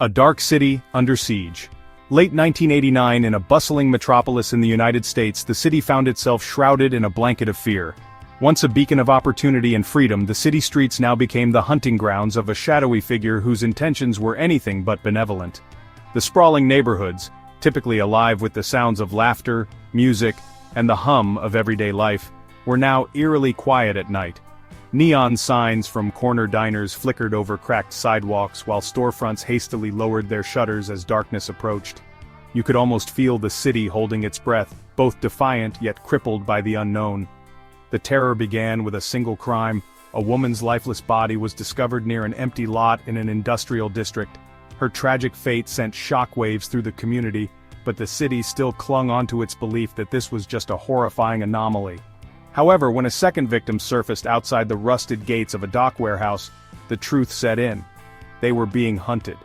A dark city under siege. Late 1989, in a bustling metropolis in the United States, the city found itself shrouded in a blanket of fear. Once a beacon of opportunity and freedom, the city streets now became the hunting grounds of a shadowy figure whose intentions were anything but benevolent. The sprawling neighborhoods, typically alive with the sounds of laughter, music, and the hum of everyday life, were now eerily quiet at night. Neon signs from corner diners flickered over cracked sidewalks while storefronts hastily lowered their shutters as darkness approached. You could almost feel the city holding its breath, both defiant yet crippled by the unknown. The terror began with a single crime. A woman's lifeless body was discovered near an empty lot in an industrial district. Her tragic fate sent shockwaves through the community, but the city still clung onto its belief that this was just a horrifying anomaly. However, when a second victim surfaced outside the rusted gates of a dock warehouse, the truth set in. They were being hunted.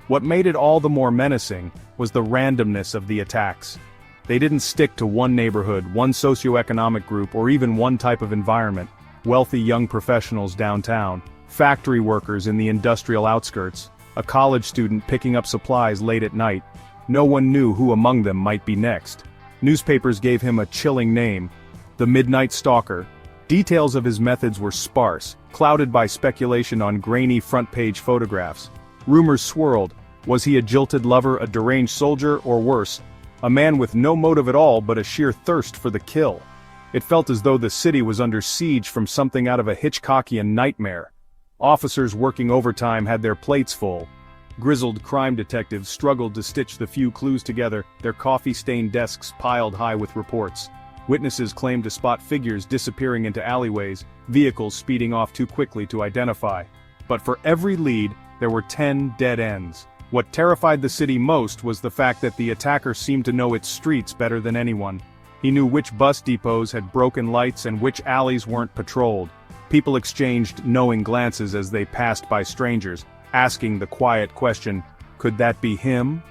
What made it all the more menacing was the randomness of the attacks. They didn't stick to one neighborhood, one socioeconomic group, or even one type of environment. Wealthy young professionals downtown, factory workers in the industrial outskirts, a college student picking up supplies late at night. No one knew who among them might be next. Newspapers gave him a chilling name: the Midnight Stalker. Details of his methods were sparse, clouded by speculation on grainy front-page photographs. Rumors swirled. Was he a jilted lover, a deranged soldier, or worse, a man with no motive at all but a sheer thirst for the kill? It felt as though the city was under siege from something out of a Hitchcockian nightmare. Officers working overtime had their plates full. Grizzled crime detectives struggled to stitch the few clues together, their coffee-stained desks piled high with reports. Witnesses claimed to spot figures disappearing into alleyways, vehicles speeding off too quickly to identify. But for every lead, there were 10 dead ends. What terrified the city most was the fact that the attacker seemed to know its streets better than anyone. He knew which bus depots had broken lights and which alleys weren't patrolled. People exchanged knowing glances as they passed by strangers, asking the quiet question, could that be him?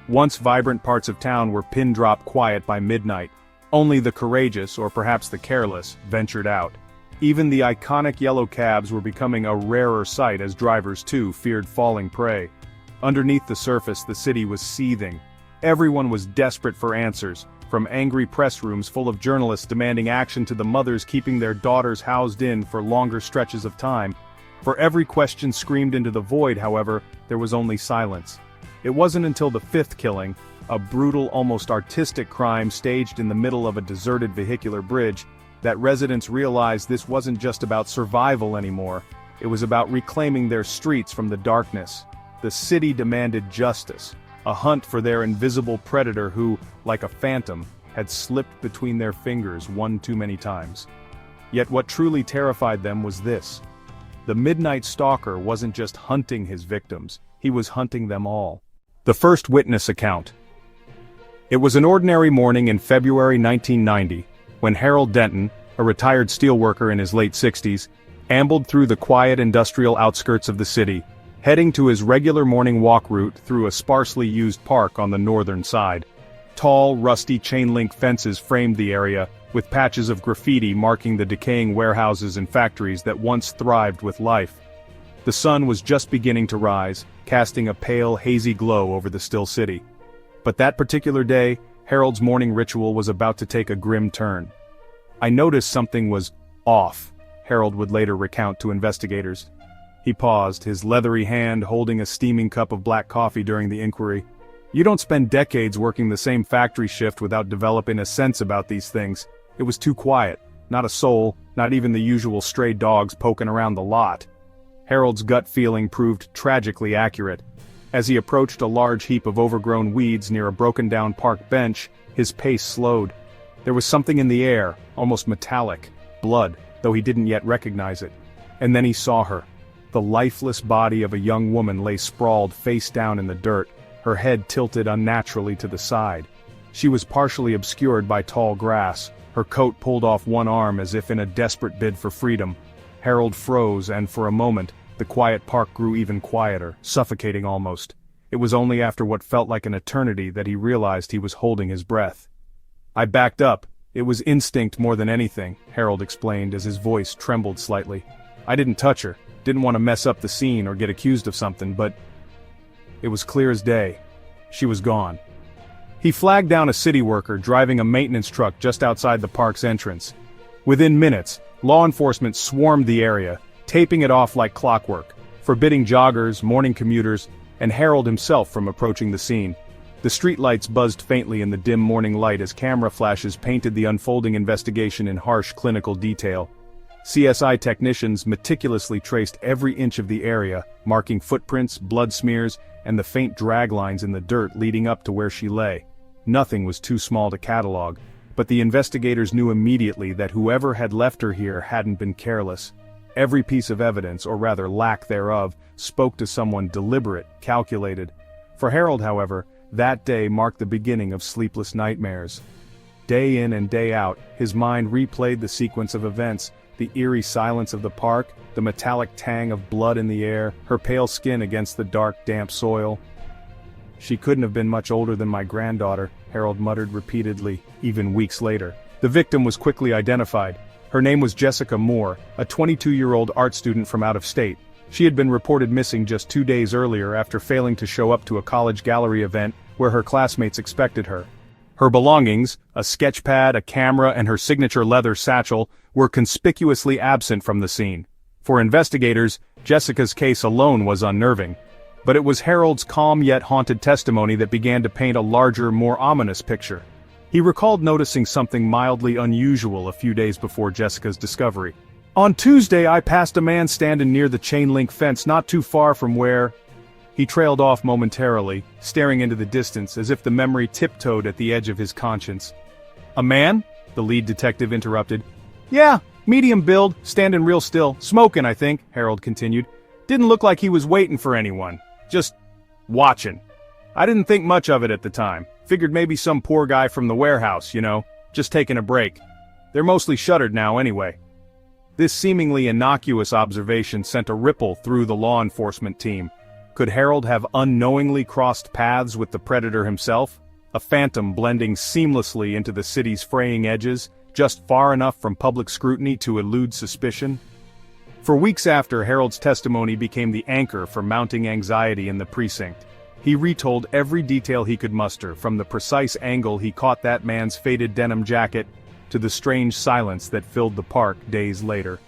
Once vibrant parts of town were pin-drop quiet by midnight. Only the courageous, or perhaps the careless, ventured out. Even the iconic yellow cabs were becoming a rarer sight as drivers too feared falling prey. Underneath the surface, the city was seething. Everyone was desperate for answers, from angry press rooms full of journalists demanding action to the mothers keeping their daughters housed in for longer stretches of time. For every question screamed into the void, however, there was only silence. It wasn't until the fifth killing, a brutal, almost artistic crime staged in the middle of a deserted vehicular bridge, that residents realized this wasn't just about survival anymore. It was about reclaiming their streets from the darkness. The city demanded justice, a hunt for their invisible predator who, like a phantom, had slipped between their fingers one too many times. Yet what truly terrified them was this: the Midnight Stalker wasn't just hunting his victims, he was hunting them all. The first witness account. It was an ordinary morning in February 1990, when Harold Denton, a retired steelworker in his late 60s, ambled through the quiet industrial outskirts of the city, heading to his regular morning walk route through a sparsely used park on the northern side. Tall, rusty chain-link fences framed the area, with patches of graffiti marking the decaying warehouses and factories that once thrived with life. The sun was just beginning to rise, casting a pale, hazy glow over the still city. But that particular day, Harold's morning ritual was about to take a grim turn. I noticed something was off, Harold would later recount to investigators. He paused, his leathery hand holding a steaming cup of black coffee during the inquiry. You don't spend decades working the same factory shift without developing a sense about these things. It was too quiet, not a soul, not even the usual stray dogs poking around the lot. Harold's gut feeling proved tragically accurate. As he approached a large heap of overgrown weeds near a broken-down park bench, his pace slowed. There was something in the air, almost metallic, blood, though he didn't yet recognize it. And then he saw her. The lifeless body of a young woman lay sprawled face down in the dirt, her head tilted unnaturally to the side. She was partially obscured by tall grass, her coat pulled off one arm as if in a desperate bid for freedom. Harold froze, and for a moment, the quiet park grew even quieter, suffocating almost. It was only after what felt like an eternity that he realized he was holding his breath. I backed up. It was instinct more than anything, Harold explained as his voice trembled slightly. I didn't touch her, didn't want to mess up the scene or get accused of something, but It was clear as day. She was gone. He flagged down a city worker driving a maintenance truck just outside the park's entrance. Within minutes, law enforcement swarmed the area, taping it off like clockwork, forbidding joggers, morning commuters, and Harold himself from approaching the scene. The streetlights buzzed faintly in the dim morning light as camera flashes painted the unfolding investigation in harsh clinical detail. CSI technicians meticulously traced every inch of the area, marking footprints, blood smears, and the faint drag lines in the dirt leading up to where she lay. Nothing was too small to catalog, but the investigators knew immediately that whoever had left her here hadn't been careless. Every piece of evidence, or rather lack thereof, spoke to someone deliberate, calculated. For Harold, however, that day marked the beginning of sleepless nightmares. Day in and day out, his mind replayed the sequence of events, the eerie silence of the park, the metallic tang of blood in the air, her pale skin against the dark, damp soil. "She couldn't have been much older than my granddaughter," Harold muttered repeatedly, even weeks later. The victim was quickly identified. Her name was Jessica Moore, a 22-year-old art student from out of state. She had been reported missing just 2 days earlier after failing to show up to a college gallery event where her classmates expected her. Her belongings, a sketch pad, a camera, and her signature leather satchel, were conspicuously absent from the scene. For investigators, Jessica's case alone was unnerving. But it was Harold's calm yet haunted testimony that began to paint a larger, more ominous picture. He recalled noticing something mildly unusual a few days before Jessica's discovery. "On Tuesday I passed a man standing near the chain-link fence not too far from where—" He trailed off momentarily, staring into the distance as if the memory tiptoed at the edge of his conscience. "A man?" the lead detective interrupted. "Yeah, medium build, standing real still, smoking I think," Harold continued. "Didn't look like he was waiting for anyone. Just watching. I didn't think much of it at the time. Figured maybe some poor guy from the warehouse, just taking a break. They're mostly shuttered now anyway." This seemingly innocuous observation sent a ripple through the law enforcement team. Could Harold have unknowingly crossed paths with the predator himself? A phantom blending seamlessly into the city's fraying edges, just far enough from public scrutiny to elude suspicion? For weeks after, Harold's testimony became the anchor for mounting anxiety in the precinct. He retold every detail he could muster, from the precise angle he caught that man's faded denim jacket, to the strange silence that filled the park days later.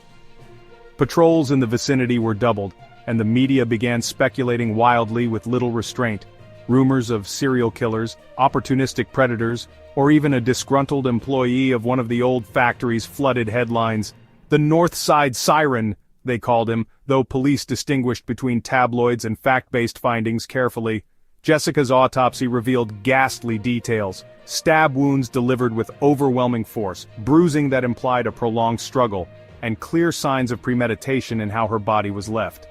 Patrols in the vicinity were doubled, and the media began speculating wildly with little restraint. Rumors of serial killers, opportunistic predators, or even a disgruntled employee of one of the old factories flooded headlines. The North Side Siren, they called him, though police distinguished between tabloids and fact-based findings carefully. Jessica's autopsy revealed ghastly details: stab wounds delivered with overwhelming force, bruising that implied a prolonged struggle, and clear signs of premeditation in how her body was left.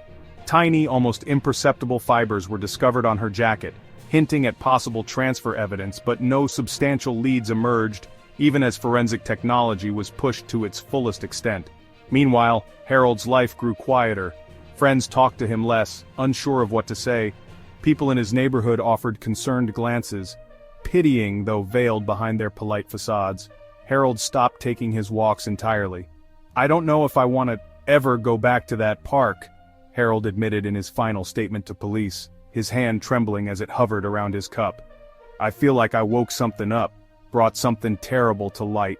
Tiny, almost imperceptible fibers were discovered on her jacket, hinting at possible transfer evidence, but no substantial leads emerged, even as forensic technology was pushed to its fullest extent. Meanwhile, Harold's life grew quieter. Friends talked to him less, unsure of what to say. People in his neighborhood offered concerned glances, pitying though veiled behind their polite facades. Harold stopped taking his walks entirely. "I don't know if I want to ever go back to that park," Harold admitted in his final statement to police, his hand trembling as it hovered around his cup. "I feel like I woke something up, brought something terrible to light."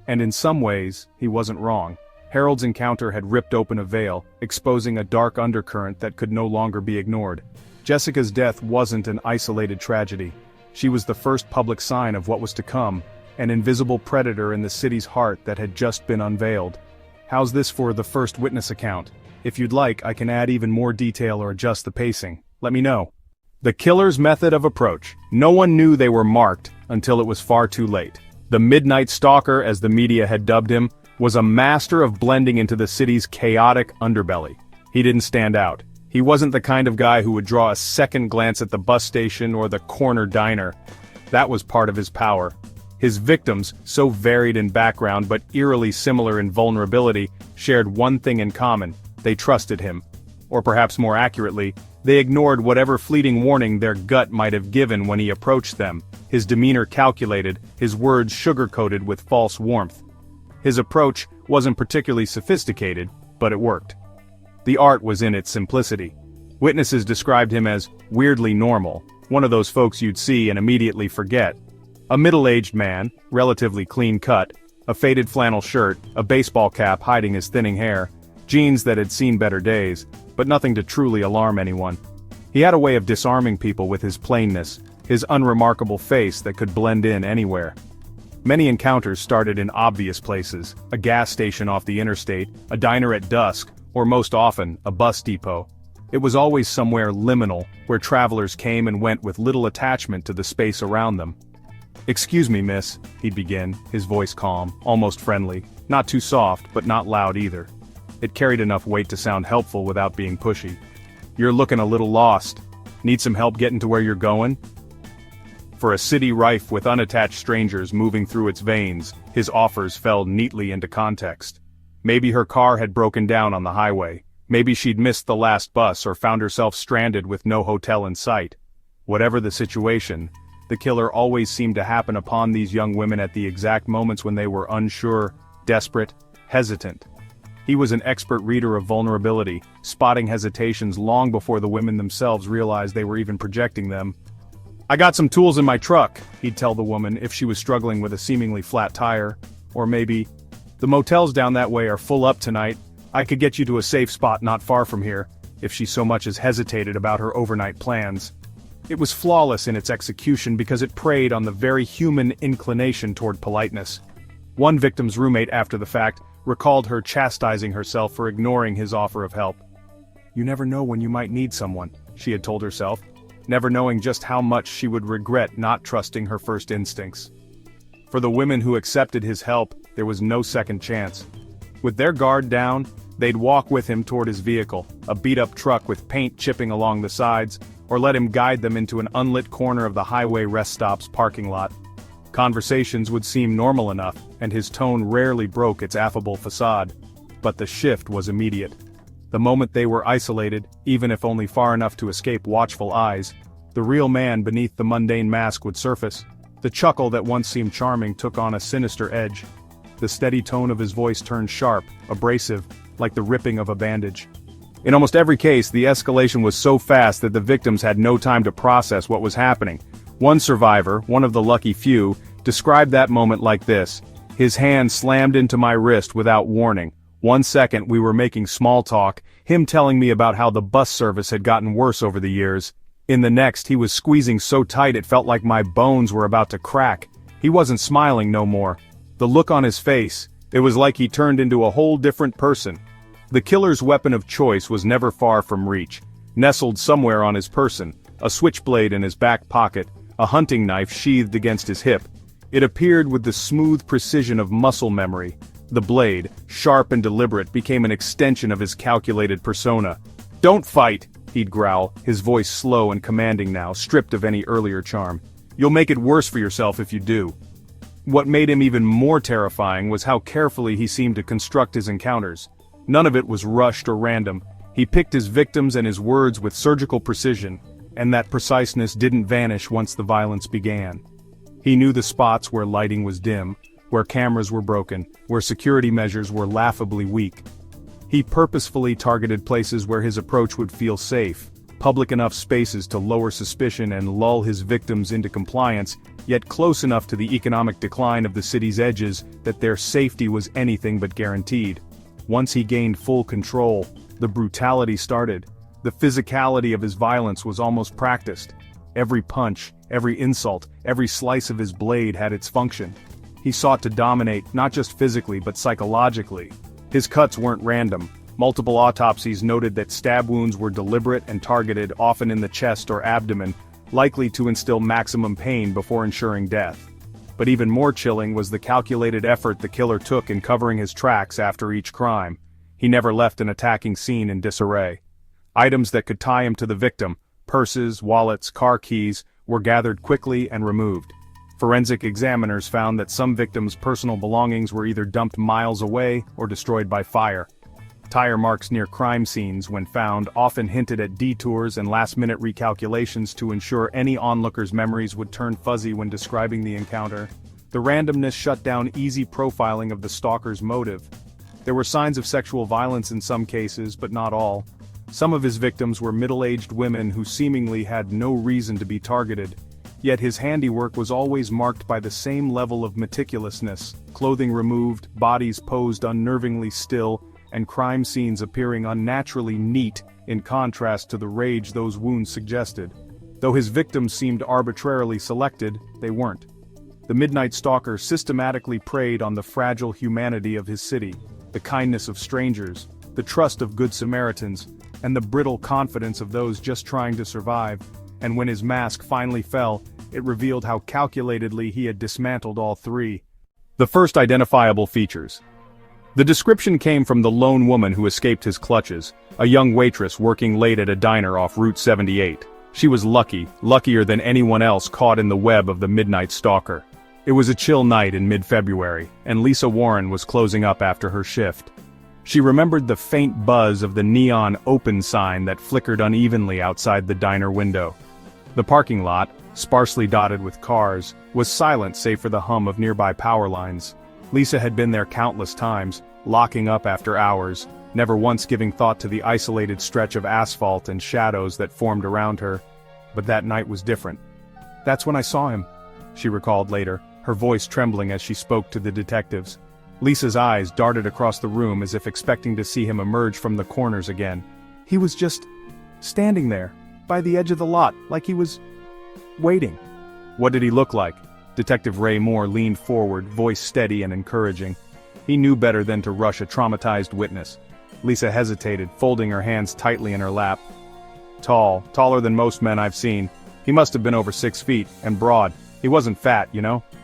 And in some ways, he wasn't wrong. Harold's encounter had ripped open a veil, exposing a dark undercurrent that could no longer be ignored. Jessica's death wasn't an isolated tragedy. She was the first public sign of what was to come, an invisible predator in the city's heart that had just been unveiled. How's this for the first witness account? If you'd like, I can add even more detail or adjust the pacing. Let me know. The killer's method of approach. No one knew they were marked until it was far too late. The Midnight Stalker, as the media had dubbed him, was a master of blending into the city's chaotic underbelly. He didn't stand out. He wasn't the kind of guy who would draw a second glance at the bus station or the corner diner. That was part of his power. His victims, so varied in background but eerily similar in vulnerability, shared one thing in common: they trusted him. Or perhaps more accurately, they ignored whatever fleeting warning their gut might have given when he approached them, his demeanor calculated, his words sugar-coated with false warmth. His approach wasn't particularly sophisticated, but it worked. The art was in its simplicity. Witnesses described him as weirdly normal, one of those folks you'd see and immediately forget. A middle-aged man, relatively clean-cut, a faded flannel shirt, a baseball cap hiding his thinning hair, jeans that had seen better days, but nothing to truly alarm anyone. He had a way of disarming people with his plainness, his unremarkable face that could blend in anywhere. Many encounters started in obvious places, a gas station off the interstate, a diner at dusk, or most often, a bus depot. It was always somewhere liminal, where travelers came and went with little attachment to the space around them. "Excuse me, miss," he'd begin, his voice calm, almost friendly, not too soft, but not loud either. It carried enough weight to sound helpful without being pushy. "You're looking a little lost. Need some help getting to where you're going?" For a city rife with unattached strangers moving through its veins, his offers fell neatly into context. Maybe her car had broken down on the highway. Maybe she'd missed the last bus or found herself stranded with no hotel in sight. Whatever the situation, the killer always seemed to happen upon these young women at the exact moments when they were unsure, desperate, hesitant. He was an expert reader of vulnerability, spotting hesitations long before the women themselves realized they were even projecting them. "I got some tools in my truck," he'd tell the woman if she was struggling with a seemingly flat tire. Or maybe, "The motels down that way are full up tonight. I could get you to a safe spot not far from here," if she so much as hesitated about her overnight plans. It was flawless in its execution because it preyed on the very human inclination toward politeness. One victim's roommate after the fact recalled her chastising herself for ignoring his offer of help. "You never know when you might need someone," she had told herself, never knowing just how much she would regret not trusting her first instincts. For the women who accepted his help, there was no second chance. With their guard down, they'd walk with him toward his vehicle, a beat-up truck with paint chipping along the sides, or let him guide them into an unlit corner of the highway rest stop's parking lot. Conversations would seem normal enough, and his tone rarely broke its affable facade. But the shift was immediate. The moment they were isolated, even if only far enough to escape watchful eyes, the real man beneath the mundane mask would surface. The chuckle that once seemed charming took on a sinister edge. The steady tone of his voice turned sharp, abrasive, like the ripping of a bandage. In almost every case, the escalation was so fast that the victims had no time to process what was happening. One survivor, one of the lucky few, described that moment like this: "His hand slammed into my wrist without warning. 1 second we were making small talk, him telling me about how the bus service had gotten worse over the years. In the next he was squeezing so tight it felt like my bones were about to crack. He wasn't smiling no more. The look on his face, it was like he turned into a whole different person." The killer's weapon of choice was never far from reach. Nestled somewhere on his person, a switchblade in his back pocket, a hunting knife sheathed against his hip. It appeared with the smooth precision of muscle memory. The blade, sharp and deliberate, became an extension of his calculated persona. "Don't fight," he'd growl, his voice slow and commanding now, stripped of any earlier charm. "You'll make it worse for yourself if you do." What made him even more terrifying was how carefully he seemed to construct his encounters. None of it was rushed or random. He picked his victims and his words with surgical precision, and that preciseness didn't vanish once the violence began. He knew the spots where lighting was dim, where cameras were broken, where security measures were laughably weak. He purposefully targeted places where his approach would feel safe, public enough spaces to lower suspicion and lull his victims into compliance, yet close enough to the economic decline of the city's edges that their safety was anything but guaranteed. Once he gained full control, the brutality started. The physicality of his violence was almost practiced. Every punch, every insult, every slice of his blade had its function. He sought to dominate, not just physically but psychologically. His cuts weren't random. Multiple autopsies noted that stab wounds were deliberate and targeted, often in the chest or abdomen, likely to instill maximum pain before ensuring death. But even more chilling was the calculated effort the killer took in covering his tracks after each crime. He never left an attacking scene in disarray. Items that could tie him to the victim, purses, wallets, car keys, were gathered quickly and removed. Forensic examiners found that some victims' personal belongings were either dumped miles away or destroyed by fire. Tire marks near crime scenes, when found, often hinted at detours and last-minute recalculations to ensure any onlooker's memories would turn fuzzy when describing the encounter. The randomness shut down easy profiling of the stalker's motive. There were signs of sexual violence in some cases, but not all. Some of his victims were middle-aged women who seemingly had no reason to be targeted. Yet his handiwork was always marked by the same level of meticulousness, clothing removed, bodies posed unnervingly still, and crime scenes appearing unnaturally neat in contrast to the rage those wounds suggested. Though his victims seemed arbitrarily selected, they weren't. The Midnight Stalker systematically preyed on the fragile humanity of his city, the kindness of strangers, the trust of good Samaritans, and the brittle confidence of those just trying to survive. And when his mask finally fell, it revealed how calculatedly he had dismantled all three. The first identifiable features. The description came from the lone woman who escaped his clutches, a young waitress working late at a diner off Route 78. She was luckier than anyone else caught in the web of the Midnight Stalker. It was a chill night in mid-February, and Lisa Warren was closing up after her shift. She remembered the faint buzz of the neon open sign that flickered unevenly outside the diner window. The parking lot, sparsely dotted with cars, was silent save for the hum of nearby power lines. Lisa had been there countless times, locking up after hours, never once giving thought to the isolated stretch of asphalt and shadows that formed around her. But that night was different. "That's when I saw him," she recalled later, her voice trembling as she spoke to the detectives. Lisa's eyes darted across the room as if expecting to see him emerge from the corners again. "He was just standing there, by the edge of the lot, like he was waiting." "What did he look like?" Detective Ray Moore leaned forward, voice steady and encouraging. He knew better than to rush a traumatized witness. Lisa hesitated, folding her hands tightly in her lap. Taller than most men I've seen. He must have been over 6 feet, and broad. He wasn't fat,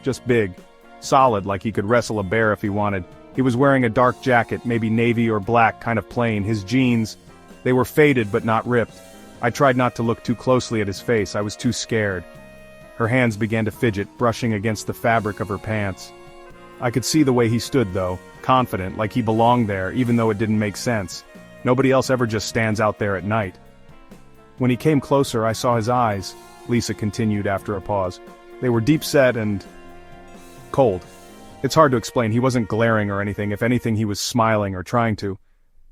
just big. Solid, like he could wrestle a bear if he wanted. He was wearing a dark jacket, maybe navy or black, kind of plain. His jeans, they were faded but not ripped. I tried not to look too closely at his face, I was too scared. Her hands began to fidget, brushing against the fabric of her pants. I could see the way he stood though, confident, like he belonged there, even though it didn't make sense. Nobody else ever just stands out there at night. "When he came closer, I saw his eyes," Lisa continued after a pause. "They were deep-set and cold. It's hard to explain, he wasn't glaring or anything, if anything he was smiling or trying to.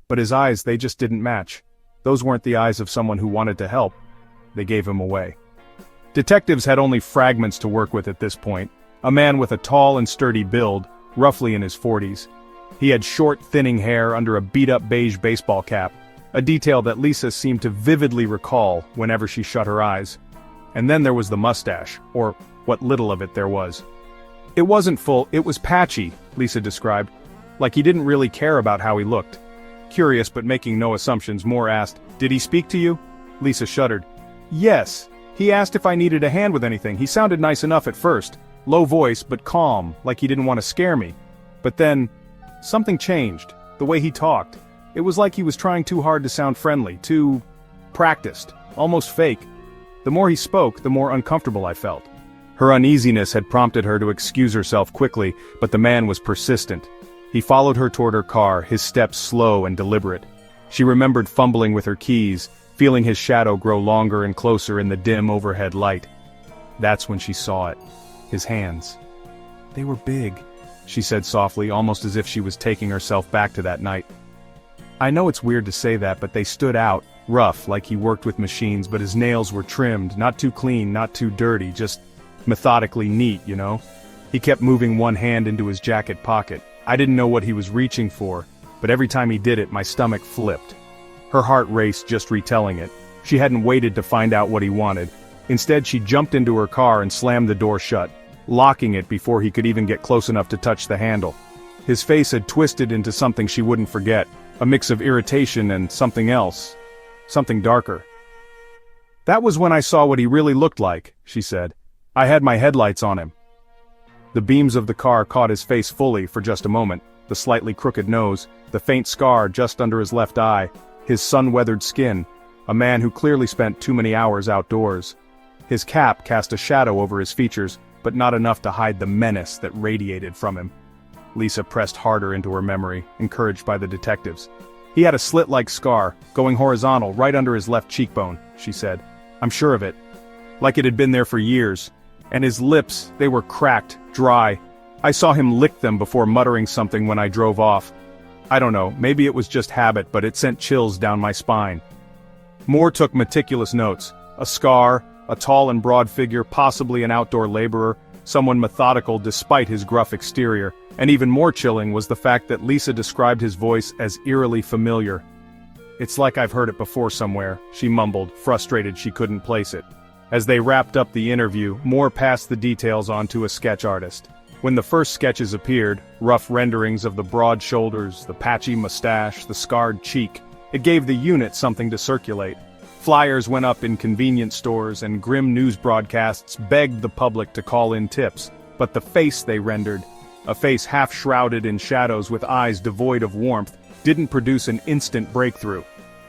But his eyes, they just didn't match. Those weren't the eyes of someone who wanted to help. They gave him away." Detectives had only fragments to work with at this point. A man with a tall and sturdy build, roughly in his 40s. He had short, thinning hair under a beat-up beige baseball cap, a detail that Lisa seemed to vividly recall whenever she shut her eyes. And then there was the mustache, or what little of it there was. It wasn't full, it was patchy, Lisa described, like he didn't really care about how he looked. Curious but making no assumptions, Moore asked, "Did he speak to you?" Lisa shuddered. "Yes. He asked if I needed a hand with anything. He sounded nice enough at first. Low voice, but calm, like he didn't want to scare me. But then, something changed. The way he talked. It was like he was trying too hard to sound friendly, too practiced, almost fake. The more he spoke, the more uncomfortable I felt." Her uneasiness had prompted her to excuse herself quickly, but the man was persistent. He followed her toward her car, his steps slow and deliberate. She remembered fumbling with her keys, feeling his shadow grow longer and closer in the dim overhead light. That's when she saw it. His hands. "They were big," she said softly, almost as if she was taking herself back to that night. "I know it's weird to say that, but they stood out, rough, like he worked with machines, but his nails were trimmed, not too clean, not too dirty, just methodically neat, He kept moving one hand into his jacket pocket. I didn't know what he was reaching for, but every time he did it, my stomach flipped." Her heart raced just retelling it. She hadn't waited to find out what he wanted. Instead, she jumped into her car and slammed the door shut, locking it before he could even get close enough to touch the handle. His face had twisted into something she wouldn't forget, a mix of irritation and something else. Something darker. "That was when I saw what he really looked like," she said. "I had my headlights on him." The beams of the car caught his face fully for just a moment, the slightly crooked nose, the faint scar just under his left eye, his sun-weathered skin, a man who clearly spent too many hours outdoors. His cap cast a shadow over his features, but not enough to hide the menace that radiated from him. Lisa pressed harder into her memory, encouraged by the detectives. "He had a slit-like scar, going horizontal right under his left cheekbone," she said. "I'm sure of it. Like it had been there for years. And his lips, they were cracked, dry. I saw him lick them before muttering something when I drove off. I don't know, maybe it was just habit, but it sent chills down my spine. Moore took meticulous notes. A scar, a tall and broad figure, possibly an outdoor laborer, someone methodical despite his gruff exterior, and even more chilling was the fact that Lisa described his voice as eerily familiar. "It's like I've heard it before somewhere," she mumbled, frustrated she couldn't place it. As they wrapped up the interview, Moore passed the details on to a sketch artist. When the first sketches appeared, rough renderings of the broad shoulders, the patchy mustache, the scarred cheek, it gave the unit something to circulate. Flyers went up in convenience stores and grim news broadcasts begged the public to call in tips, but the face they rendered, a face half shrouded in shadows with eyes devoid of warmth, didn't produce an instant breakthrough.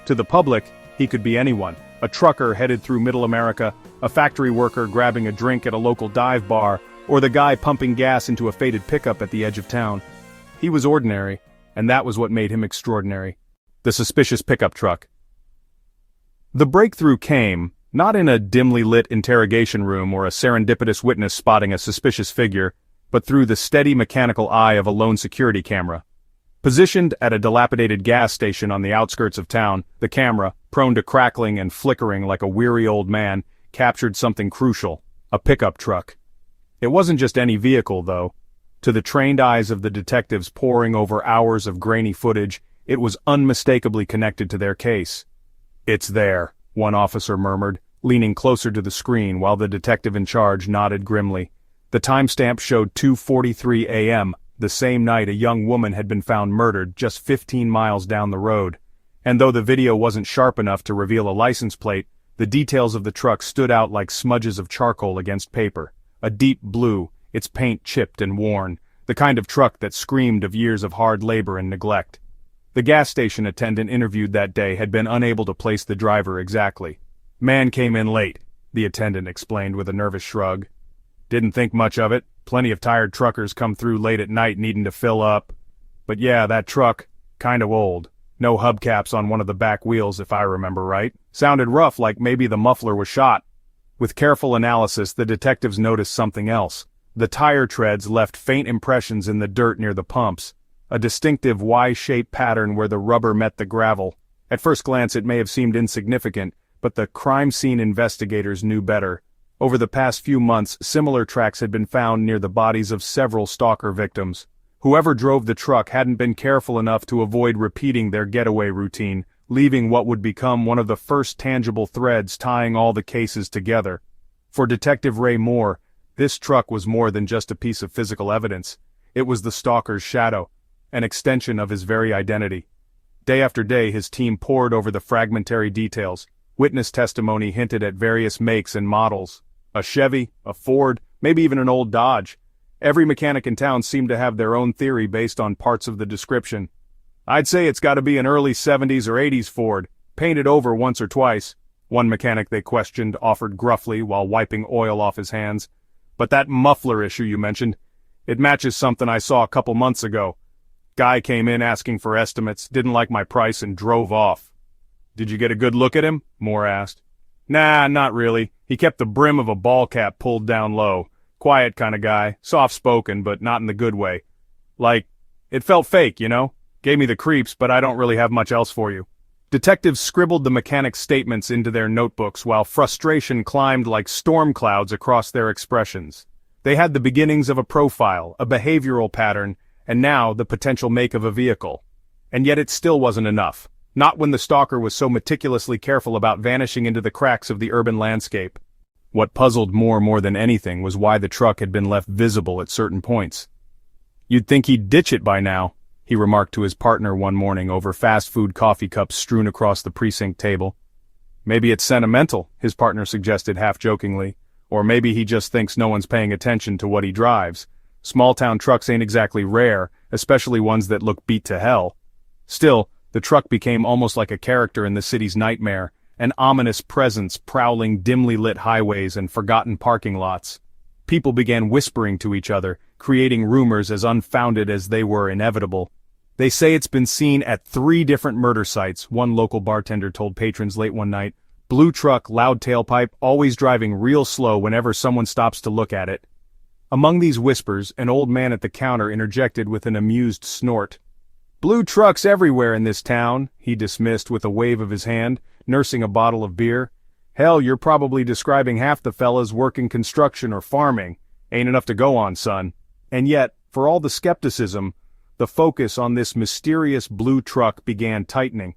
To the public, he could be anyone, a trucker headed through Middle America, a factory worker grabbing a drink at a local dive bar, or the guy pumping gas into a faded pickup at the edge of town. He was ordinary, and that was what made him extraordinary. The suspicious pickup truck. The breakthrough came, not in a dimly lit interrogation room or a serendipitous witness spotting a suspicious figure, but through the steady mechanical eye of a lone security camera. Positioned at a dilapidated gas station on the outskirts of town, the camera, prone to crackling and flickering like a weary old man, captured something crucial: a pickup truck. It wasn't just any vehicle, though. To the trained eyes of the detectives poring over hours of grainy footage, it was unmistakably connected to their case. "It's there," one officer murmured, leaning closer to the screen while the detective in charge nodded grimly. The timestamp showed 2:43 a.m., the same night a young woman had been found murdered just 15 miles down the road. And though the video wasn't sharp enough to reveal a license plate, the details of the truck stood out like smudges of charcoal against paper. A deep blue, its paint chipped and worn, the kind of truck that screamed of years of hard labor and neglect. The gas station attendant interviewed that day had been unable to place the driver exactly. "Man came in late," the attendant explained with a nervous shrug. "Didn't think much of it. Plenty of tired truckers come through late at night needing to fill up. But yeah, that truck, kind of old. No hubcaps on one of the back wheels if I remember right. Sounded rough, like maybe the muffler was shot." With careful analysis, the detectives noticed something else. The tire treads left faint impressions in the dirt near the pumps, a distinctive Y-shaped pattern where the rubber met the gravel. At first glance it may have seemed insignificant, but the crime scene investigators knew better. Over the past few months, similar tracks had been found near the bodies of several stalker victims. Whoever drove the truck hadn't been careful enough to avoid repeating their getaway routine, leaving what would become one of the first tangible threads tying all the cases together. For Detective Ray Moore, this truck was more than just a piece of physical evidence. It was the stalker's shadow, an extension of his very identity. Day after day his team pored over the fragmentary details. Witness testimony hinted at various makes and models. A Chevy, a Ford, maybe even an old Dodge. Every mechanic in town seemed to have their own theory based on parts of the description. "I'd say it's got to be an early 70s or 80s Ford, painted over once or twice," one mechanic they questioned offered gruffly while wiping oil off his hands. "But that muffler issue you mentioned, it matches something I saw a couple months ago. Guy came in asking for estimates, didn't like my price and drove off." "Did you get a good look at him?" Moore asked. "Nah, not really. He kept the brim of a ball cap pulled down low. Quiet kind of guy, soft-spoken, but not in the good way. Like, it felt fake, you know? Gave me the creeps, but I don't really have much else for you." Detectives scribbled the mechanic's statements into their notebooks while frustration climbed like storm clouds across their expressions. They had the beginnings of a profile, a behavioral pattern, and now the potential make of a vehicle. And yet it still wasn't enough. Not when the stalker was so meticulously careful about vanishing into the cracks of the urban landscape. What puzzled Moore more than anything was why the truck had been left visible at certain points. "You'd think he'd ditch it by now," he remarked to his partner one morning over fast food coffee cups strewn across the precinct table. "Maybe it's sentimental," his partner suggested half-jokingly. "Or maybe he just thinks no one's paying attention to what he drives. Small-town trucks ain't exactly rare, especially ones that look beat to hell." Still, the truck became almost like a character in the city's nightmare, an ominous presence prowling dimly lit highways and forgotten parking lots. People began whispering to each other, creating rumors as unfounded as they were inevitable. "They say it's been seen at 3 different murder sites," one local bartender told patrons late one night. "Blue truck, loud tailpipe, always driving real slow whenever someone stops to look at it." Among these whispers, an old man at the counter interjected with an amused snort. "Blue trucks everywhere in this town," he dismissed with a wave of his hand. nursing a bottle of beer. Hell, you're probably describing half the fellas working construction or farming. Ain't enough to go on, son. And yet, for all the skepticism, the focus on this mysterious blue truck began tightening.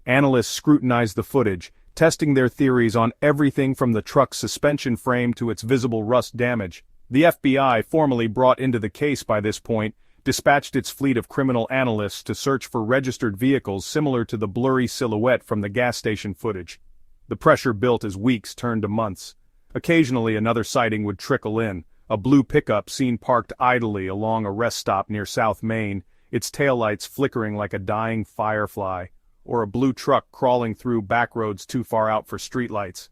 Analysts scrutinized the footage, testing their theories on everything from the truck's suspension frame to its visible rust damage. The FBI, formally brought into the case by this point, dispatched its fleet of criminal analysts to search for registered vehicles similar to the blurry silhouette from the gas station footage. The pressure built as weeks turned to months. Occasionally another sighting would trickle in, a blue pickup seen parked idly along a rest stop near South Main, its taillights flickering like a dying firefly, or a blue truck crawling through backroads too far out for streetlights.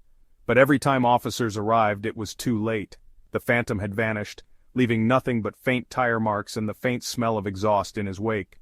But every time officers arrived, it was too late. The Phantom had vanished, leaving nothing but faint tire marks and the faint smell of exhaust in his wake.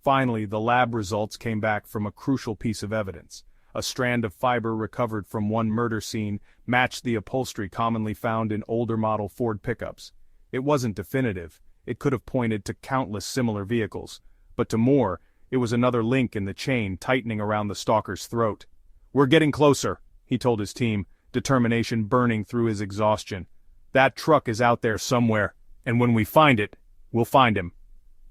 Finally, the lab results came back from a crucial piece of evidence. A strand of fiber recovered from one murder scene matched the upholstery commonly found in older model Ford pickups. It wasn't definitive. It could have pointed to countless similar vehicles. But to more, it was another link in the chain tightening around the stalker's throat. "We're getting closer," he told his team, determination burning through his exhaustion. "That truck is out there somewhere, and when we find it, we'll find him."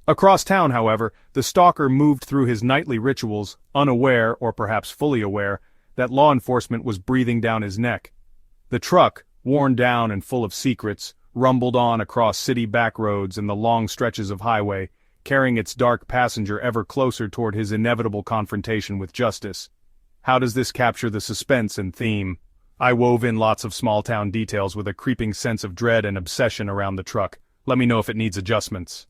Across town, however, the stalker moved through his nightly rituals, unaware, or perhaps fully aware, that law enforcement was breathing down his neck. The truck, worn down and full of secrets, rumbled on across city back roads and the long stretches of highway, carrying its dark passenger ever closer toward his inevitable confrontation with justice. How does this capture the suspense and theme? I wove in lots of small-town details with a creeping sense of dread and obsession around the truck. Let me know if it needs adjustments.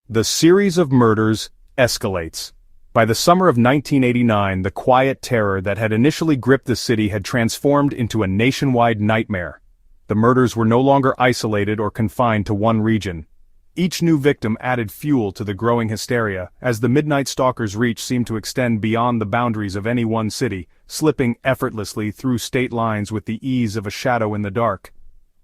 The series of murders escalates. By the summer of 1989, the quiet terror that had initially gripped the city had transformed into a nationwide nightmare. The murders were no longer isolated or confined to one region. Each new victim added fuel to the growing hysteria, as the Midnight Stalker's reach seemed to extend beyond the boundaries of any one city, slipping effortlessly through state lines with the ease of a shadow in the dark.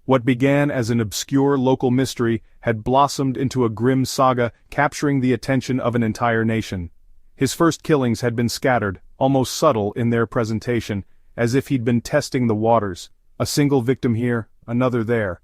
What began as an obscure local mystery had blossomed into a grim saga capturing the attention of an entire nation. His first killings had been scattered, almost subtle in their presentation, as if he'd been testing the waters. A single victim here, another there.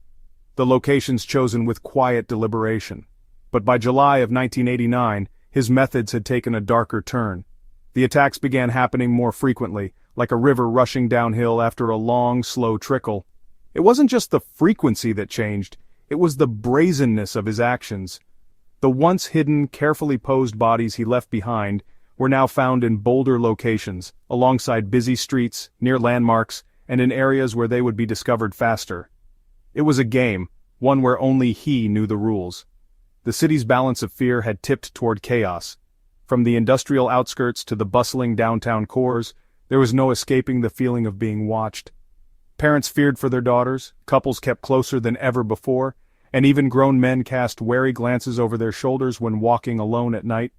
The locations chosen with quiet deliberation. But by July of 1989, his methods had taken a darker turn. The attacks began happening more frequently, like a river rushing downhill after a long, slow trickle. It wasn't just the frequency that changed, it was the brazenness of his actions. The once hidden, carefully posed bodies he left behind were now found in bolder locations, alongside busy streets, near landmarks, and in areas where they would be discovered faster. It was a game, one where only he knew the rules. The city's balance of fear had tipped toward chaos. From the industrial outskirts to the bustling downtown cores, there was no escaping the feeling of being watched. Parents feared for their daughters, couples kept closer than ever before, and even grown men cast wary glances over their shoulders when walking alone at night.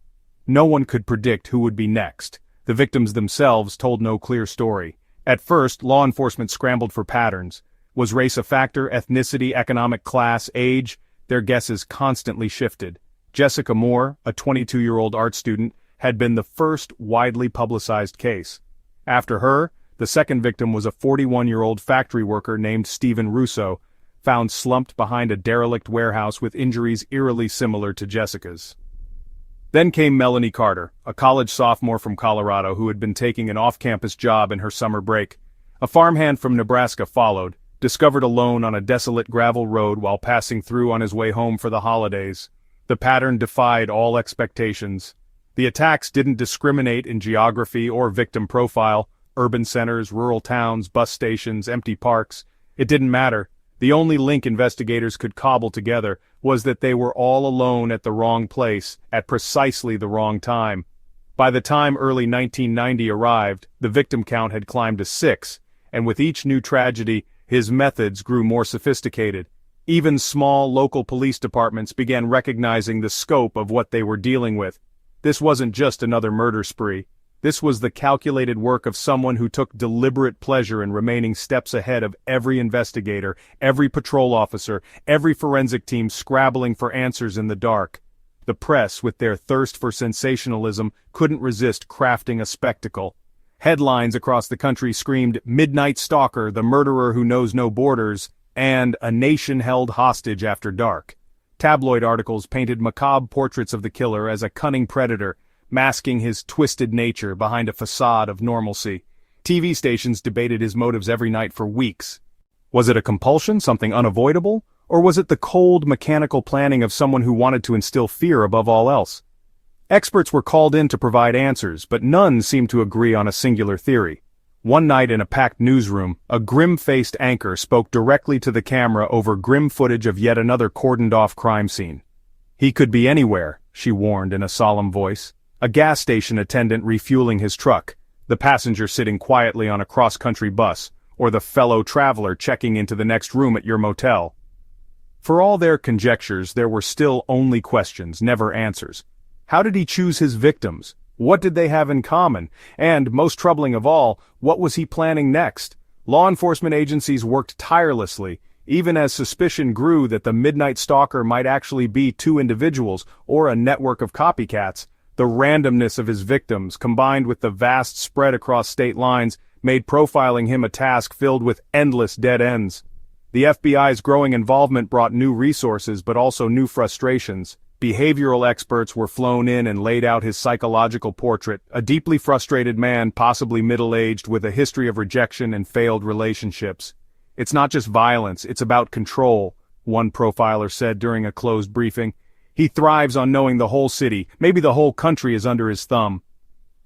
No one could predict who would be next. The victims themselves told no clear story. At first, law enforcement scrambled for patterns. Was race a factor, ethnicity, economic class, age? Their guesses constantly shifted. Jessica Moore, a 22-year-old art student, had been the first widely publicized case. After her, the second victim was a 41-year-old factory worker named Stephen Russo, found slumped behind a derelict warehouse with injuries eerily similar to Jessica's. Then came Melanie Carter, a college sophomore from Colorado who had been taking an off-campus job in her summer break. A farmhand from Nebraska followed, discovered alone on a desolate gravel road while passing through on his way home for the holidays. The pattern defied all expectations. The attacks didn't discriminate in geography or victim profile. Urban centers, rural towns, bus stations, empty parks. It didn't matter. The only link investigators could cobble together was that they were all alone at the wrong place, at precisely the wrong time. By the time early 1990 arrived, the victim count had climbed to 6, and with each new tragedy, his methods grew more sophisticated. Even small local police departments began recognizing the scope of what they were dealing with. This wasn't just another murder spree. This was the calculated work of someone who took deliberate pleasure in remaining steps ahead of every investigator, every patrol officer, every forensic team scrabbling for answers in the dark. The press, with their thirst for sensationalism, couldn't resist crafting a spectacle. Headlines across the country screamed, "Midnight Stalker, the murderer who knows no borders," and "A nation held hostage after dark." Tabloid articles painted macabre portraits of the killer as a cunning predator, masking his twisted nature behind a facade of normalcy. TV stations debated his motives every night for weeks. Was it a compulsion, something unavoidable? Or was it the cold, mechanical planning of someone who wanted to instill fear above all else? Experts were called in to provide answers, but none seemed to agree on a singular theory. One night in a packed newsroom, a grim-faced anchor spoke directly to the camera over grim footage of yet another cordoned-off crime scene. "He could be anywhere," she warned in a solemn voice. "A gas station attendant refueling his truck, the passenger sitting quietly on a cross-country bus, or the fellow traveler checking into the next room at your motel." For all their conjectures, there were still only questions, never answers. How did he choose his victims? What did they have in common? And, most troubling of all, what was he planning next? Law enforcement agencies worked tirelessly, even as suspicion grew that the Midnight Stalker might actually be two individuals, or a network of copycats. The randomness of his victims, combined with the vast spread across state lines, made profiling him a task filled with endless dead ends. The FBI's growing involvement brought new resources but also new frustrations. Behavioral experts were flown in and laid out his psychological portrait, a deeply frustrated man, possibly middle-aged, with a history of rejection and failed relationships. "It's not just violence, it's about control," one profiler said during a closed briefing. "He thrives on knowing the whole city, maybe the whole country is under his thumb."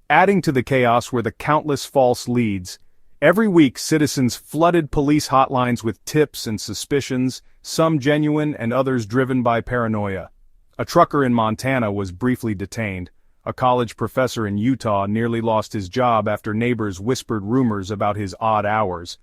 Adding to the chaos were the countless false leads. Every week citizens flooded police hotlines with tips and suspicions, some genuine and others driven by paranoia. A trucker in Montana was briefly detained. A college professor in Utah nearly lost his job after neighbors whispered rumors about his odd hours.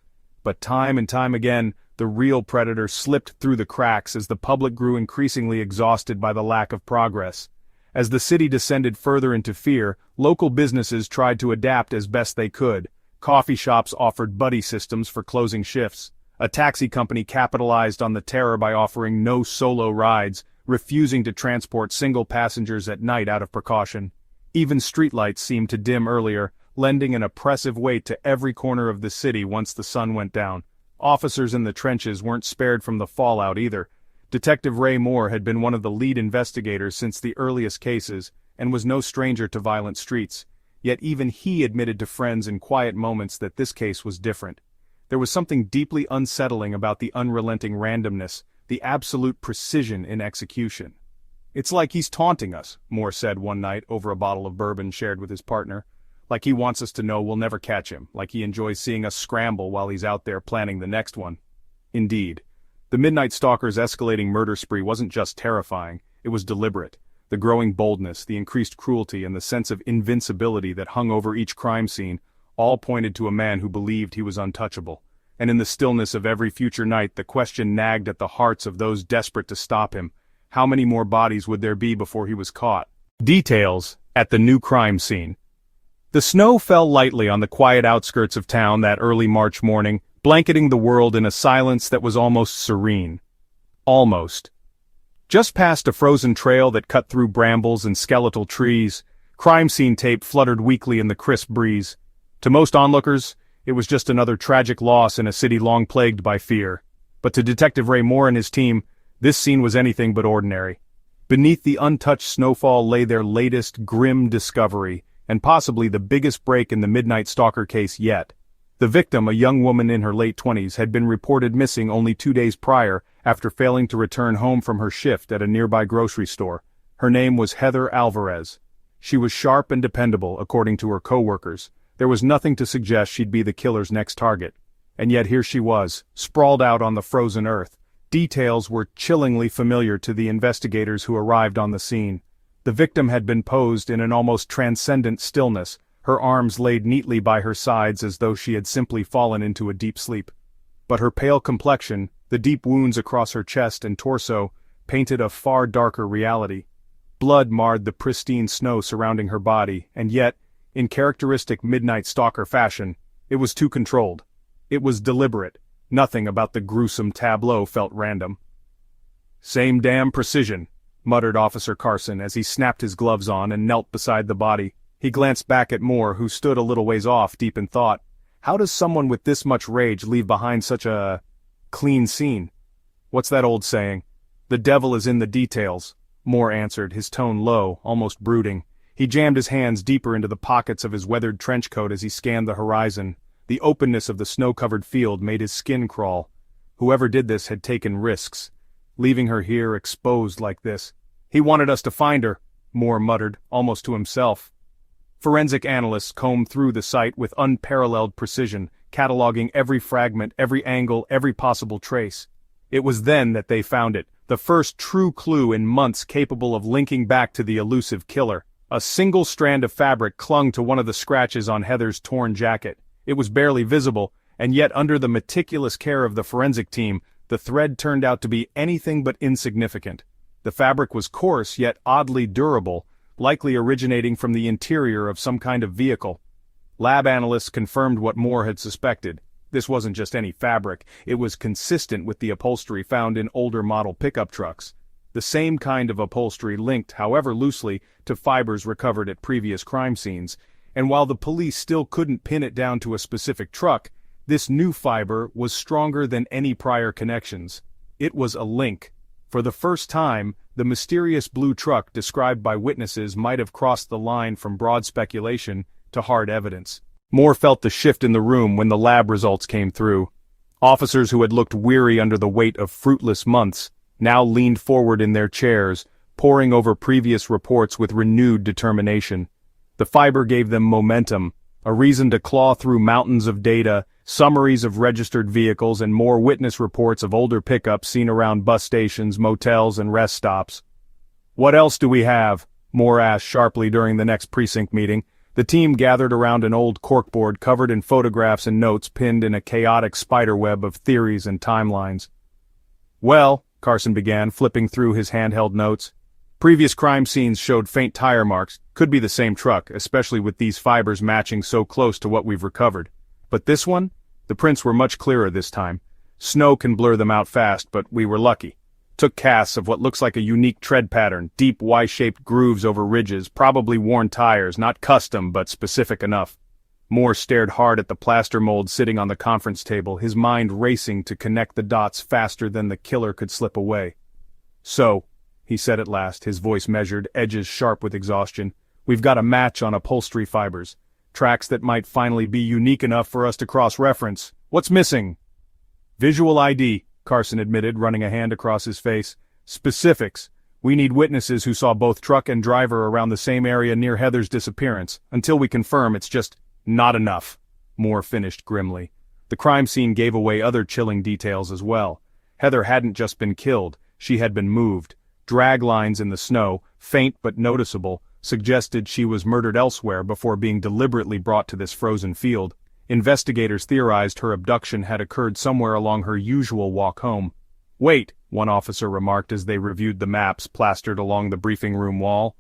But time and time again, the real predator slipped through the cracks as the public grew increasingly exhausted by the lack of progress. As the city descended further into fear, local businesses tried to adapt as best they could. Coffee shops offered buddy systems for closing shifts. A taxi company capitalized on the terror by offering no solo rides, refusing to transport single passengers at night out of precaution. Even streetlights seemed to dim earlier, lending an oppressive weight to every corner of the city once the sun went down. Officers in the trenches weren't spared from the fallout either. Detective Ray Moore had been one of the lead investigators since the earliest cases, and was no stranger to violent streets. Yet even he admitted to friends in quiet moments that this case was different. There was something deeply unsettling about the unrelenting randomness, the absolute precision in execution. "It's like he's taunting us," Moore said one night over a bottle of bourbon shared with his partner. "Like he wants us to know we'll never catch him, like he enjoys seeing us scramble while he's out there planning the next one." Indeed. The Midnight Stalker's escalating murder spree wasn't just terrifying, it was deliberate. The growing boldness, the increased cruelty, and the sense of invincibility that hung over each crime scene all pointed to a man who believed he was untouchable. And in the stillness of every future night the question nagged at the hearts of those desperate to stop him: how many more bodies would there be before he was caught? Details at the new crime scene. The snow fell lightly on the quiet outskirts of town that early March morning, blanketing the world in a silence that was almost serene. Almost. Just past a frozen trail that cut through brambles and skeletal trees, crime scene tape fluttered weakly in the crisp breeze. To most onlookers, it was just another tragic loss in a city long plagued by fear. But to Detective Ray Moore and his team, this scene was anything but ordinary. Beneath the untouched snowfall lay their latest grim discovery, and possibly the biggest break in the Midnight Stalker case yet. The victim, a young woman in her late 20s, had been reported missing only 2 days prior after failing to return home from her shift at a nearby grocery store. Her name was Heather Alvarez. She was sharp and dependable, according to her co-workers. There was nothing to suggest she'd be the killer's next target. And yet here she was, sprawled out on the frozen earth. Details were chillingly familiar to the investigators who arrived on the scene. The victim had been posed in an almost transcendent stillness, her arms laid neatly by her sides as though she had simply fallen into a deep sleep. But her pale complexion, the deep wounds across her chest and torso, painted a far darker reality. Blood marred the pristine snow surrounding her body, and yet, in characteristic Midnight Stalker fashion, it was too controlled. It was deliberate. Nothing about the gruesome tableau felt random. "Same damn precision," muttered Officer Carson as he snapped his gloves on and knelt beside the body, He glanced back at Moore, who stood a little ways off, deep in thought. How does someone with this much rage leave behind such a clean scene? What's that old saying? The devil is in the details, Moore answered, his tone low, almost brooding. He jammed his hands deeper into the pockets of his weathered trench coat as he scanned the horizon. The openness of the snow-covered field made his skin crawl. Whoever did this had taken risks. Leaving her here exposed like this. He wanted us to find her, Moore muttered, almost to himself. Forensic analysts combed through the site with unparalleled precision, cataloging every fragment, every angle, every possible trace. It was then that they found it, the first true clue in months capable of linking back to the elusive killer. A single strand of fabric clung to one of the scratches on Heather's torn jacket. It was barely visible, and yet under the meticulous care of the forensic team, the thread turned out to be anything but insignificant. The fabric was coarse yet oddly durable, likely originating from the interior of some kind of vehicle. Lab analysts confirmed what Moore had suspected. This wasn't just any fabric, it was consistent with the upholstery found in older model pickup trucks. The same kind of upholstery linked, however loosely, to fibers recovered at previous crime scenes, and while the police still couldn't pin it down to a specific truck, this new fiber was stronger than any prior connections. It was a link. For the first time, the mysterious blue truck described by witnesses might have crossed the line from broad speculation to hard evidence. Moore felt the shift in the room when the lab results came through. Officers who had looked weary under the weight of fruitless months now leaned forward in their chairs, poring over previous reports with renewed determination. The fiber gave them momentum, a reason to claw through mountains of data, summaries of registered vehicles and more witness reports of older pickups seen around bus stations, motels, and rest stops. "What else do we have?" Moore asked sharply during the next precinct meeting. The team gathered around an old corkboard covered in photographs and notes pinned in a chaotic spiderweb of theories and timelines. "Well," Carson began, flipping through his handheld notes. "Previous crime scenes showed faint tire marks, could be the same truck, especially with these fibers matching so close to what we've recovered. But this one? The prints were much clearer this time. Snow can blur them out fast, but we were lucky. Took casts of what looks like a unique tread pattern, deep Y-shaped grooves over ridges, probably worn tires, not custom but specific enough." Moore stared hard at the plaster mold sitting on the conference table, his mind racing to connect the dots faster than the killer could slip away. "So," he said at last, his voice measured, edges sharp with exhaustion, "we've got a match on upholstery fibers. Tracks that might finally be unique enough for us to cross-reference. What's missing?" "Visual ID," Carson admitted, running a hand across his face. "Specifics. We need witnesses who saw both truck and driver around the same area near Heather's disappearance. Until we confirm, it's just not enough," Moore finished grimly. The crime scene gave away other chilling details as well. Heather hadn't just been killed, she had been moved. Drag lines in the snow, faint but noticeable, suggested she was murdered elsewhere before being deliberately brought to this frozen field. Investigators theorized her abduction had occurred somewhere along her usual walk home. "Wait," one officer remarked as they reviewed the maps plastered along the briefing room wall.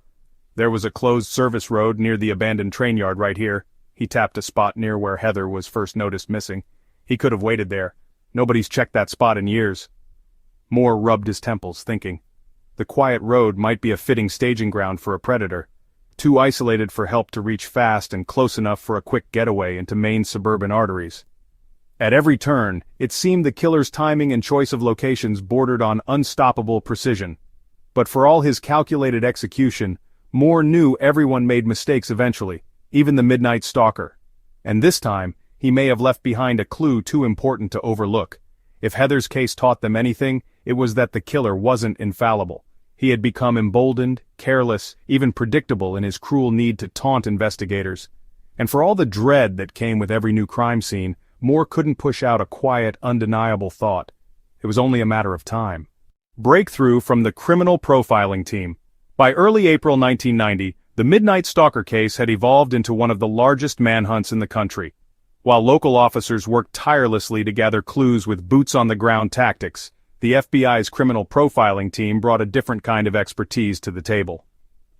"There was a closed service road near the abandoned train yard right here." He tapped a spot near where Heather was first noticed missing. "He could have waited there. Nobody's checked that spot in years." Moore rubbed his temples, thinking. The quiet road might be a fitting staging ground for a predator. Too isolated for help to reach fast and close enough for a quick getaway into main suburban arteries. At every turn, it seemed the killer's timing and choice of locations bordered on unstoppable precision. But for all his calculated execution, Moore knew everyone made mistakes eventually, even the Midnight Stalker. And this time, he may have left behind a clue too important to overlook. If Heather's case taught them anything, it was that the killer wasn't infallible. He had become emboldened, careless, even predictable in his cruel need to taunt investigators. And for all the dread that came with every new crime scene, Moore couldn't push out a quiet, undeniable thought. It was only a matter of time. Breakthrough from the Criminal Profiling Team. By early April 1990, the Midnight Stalker case had evolved into one of the largest manhunts in the country. While local officers worked tirelessly to gather clues with boots-on-the-ground tactics, the FBI's criminal profiling team brought a different kind of expertise to the table.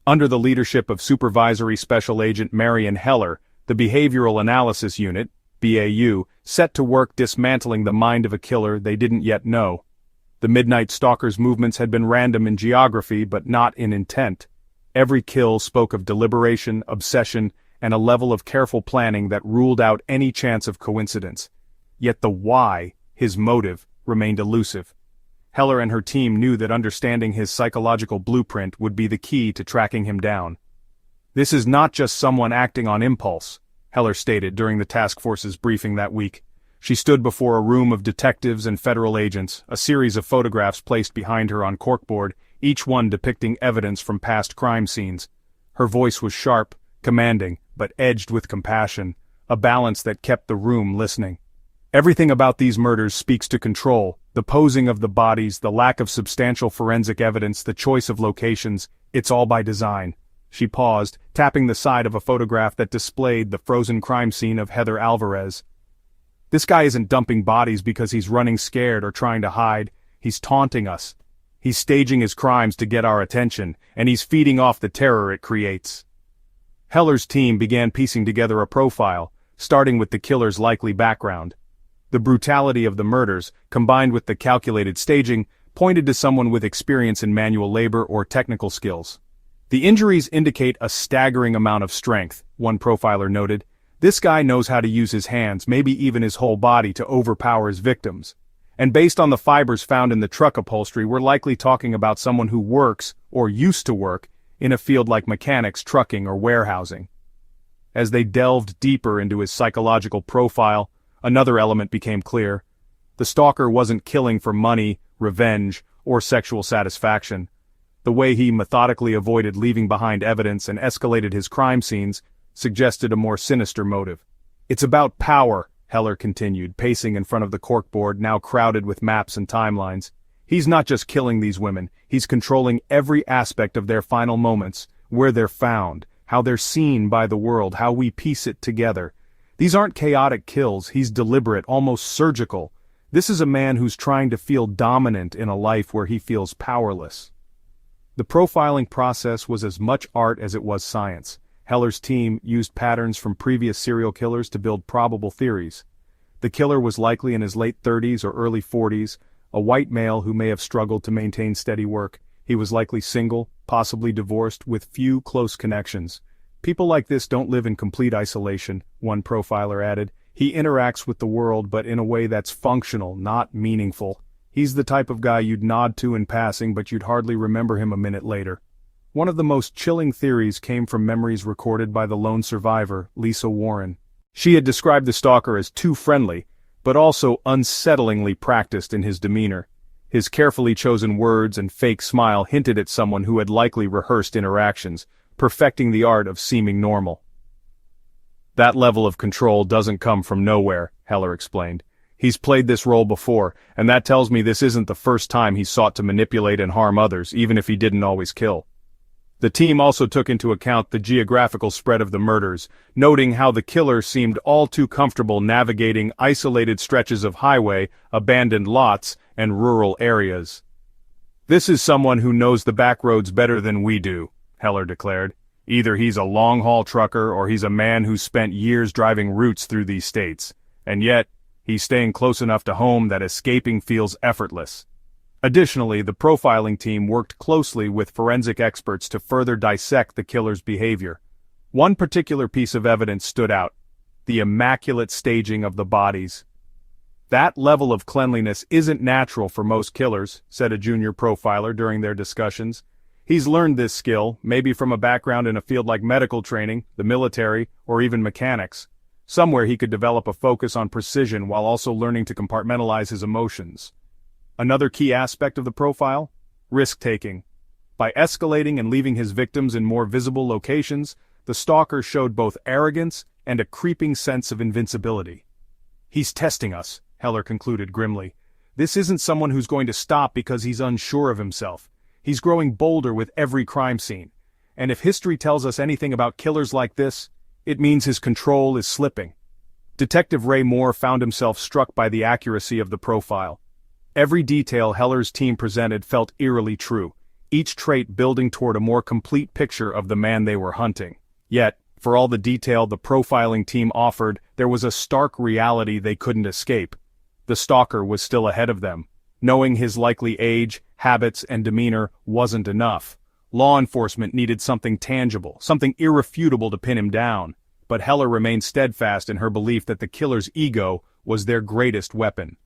Under the leadership of Supervisory Special Agent Marion Heller, the Behavioral Analysis Unit, BAU, set to work dismantling the mind of a killer they didn't yet know. The Midnight Stalker's movements had been random in geography but not in intent. Every kill spoke of deliberation, obsession, and a level of careful planning that ruled out any chance of coincidence. Yet the why, his motive, remained elusive. Heller and her team knew that understanding his psychological blueprint would be the key to tracking him down. "This is not just someone acting on impulse," Heller stated during the task force's briefing that week. She stood before a room of detectives and federal agents, a series of photographs placed behind her on corkboard, each one depicting evidence from past crime scenes. Her voice was sharp, commanding, but edged with compassion, a balance that kept the room listening. "Everything about these murders speaks to control, the posing of the bodies, the lack of substantial forensic evidence, the choice of locations, it's all by design." She paused, tapping the side of a photograph that displayed the frozen crime scene of Heather Alvarez. "This guy isn't dumping bodies because he's running scared or trying to hide. He's taunting us. He's staging his crimes to get our attention, and he's feeding off the terror it creates." Heller's team began piecing together a profile, starting with the killer's likely background. The brutality of the murders, combined with the calculated staging, pointed to someone with experience in manual labor or technical skills. "The injuries indicate a staggering amount of strength," one profiler noted. "This guy knows how to use his hands, maybe even his whole body, to overpower his victims. And based on the fibers found in the truck upholstery, we're likely talking about someone who works, or used to work, in a field like mechanics, trucking, or warehousing." As they delved deeper into his psychological profile, another element became clear. The stalker wasn't killing for money, revenge, or sexual satisfaction. The way he methodically avoided leaving behind evidence and escalated his crime scenes suggested a more sinister motive. "It's about power," Heller continued, pacing in front of the corkboard now crowded with maps and timelines. "He's not just killing these women, he's controlling every aspect of their final moments, where they're found, how they're seen by the world, how we piece it together. These aren't chaotic kills, he's deliberate, almost surgical. This is a man who's trying to feel dominant in a life where he feels powerless." The profiling process was as much art as it was science. Heller's team used patterns from previous serial killers to build probable theories. The killer was likely in his late 30s or early 40s, a white male who may have struggled to maintain steady work. He was likely single, possibly divorced, with few close connections. "People like this don't live in complete isolation," one profiler added. "He interacts with the world, but in a way that's functional, not meaningful. He's the type of guy you'd nod to in passing, but you'd hardly remember him a minute later." One of the most chilling theories came from memories recorded by the lone survivor, Lisa Warren. She had described the stalker as too friendly, but also unsettlingly practiced in his demeanor. His carefully chosen words and fake smile hinted at someone who had likely rehearsed interactions, perfecting the art of seeming normal. "That level of control doesn't come from nowhere," Heller explained. "He's played this role before, and that tells me this isn't the first time he sought to manipulate and harm others, even if he didn't always kill." The team also took into account the geographical spread of the murders, noting how the killer seemed all too comfortable navigating isolated stretches of highway, abandoned lots, and rural areas. "This is someone who knows the back roads better than we do," Heller declared. "Either he's a long-haul trucker or he's a man who's spent years driving routes through these states. And yet, he's staying close enough to home that escaping feels effortless." Additionally, the profiling team worked closely with forensic experts to further dissect the killer's behavior. One particular piece of evidence stood out: the immaculate staging of the bodies. "That level of cleanliness isn't natural for most killers," said a junior profiler during their discussions. "He's learned this skill, maybe from a background in a field like medical training, the military, or even mechanics. Somewhere he could develop a focus on precision while also learning to compartmentalize his emotions." Another key aspect of the profile? Risk-taking. By escalating and leaving his victims in more visible locations, the stalker showed both arrogance and a creeping sense of invincibility. "He's testing us," Heller concluded grimly. "This isn't someone who's going to stop because he's unsure of himself. He's growing bolder with every crime scene. And if history tells us anything about killers like this, it means his control is slipping." Detective Ray Moore found himself struck by the accuracy of the profile. Every detail Heller's team presented felt eerily true, each trait building toward a more complete picture of the man they were hunting. Yet, for all the detail the profiling team offered, there was a stark reality they couldn't escape. The stalker was still ahead of them. Knowing his likely age, habits, and demeanor wasn't enough. Law enforcement needed something tangible, something irrefutable to pin him down, but Heller remained steadfast in her belief that the killer's ego was their greatest weapon.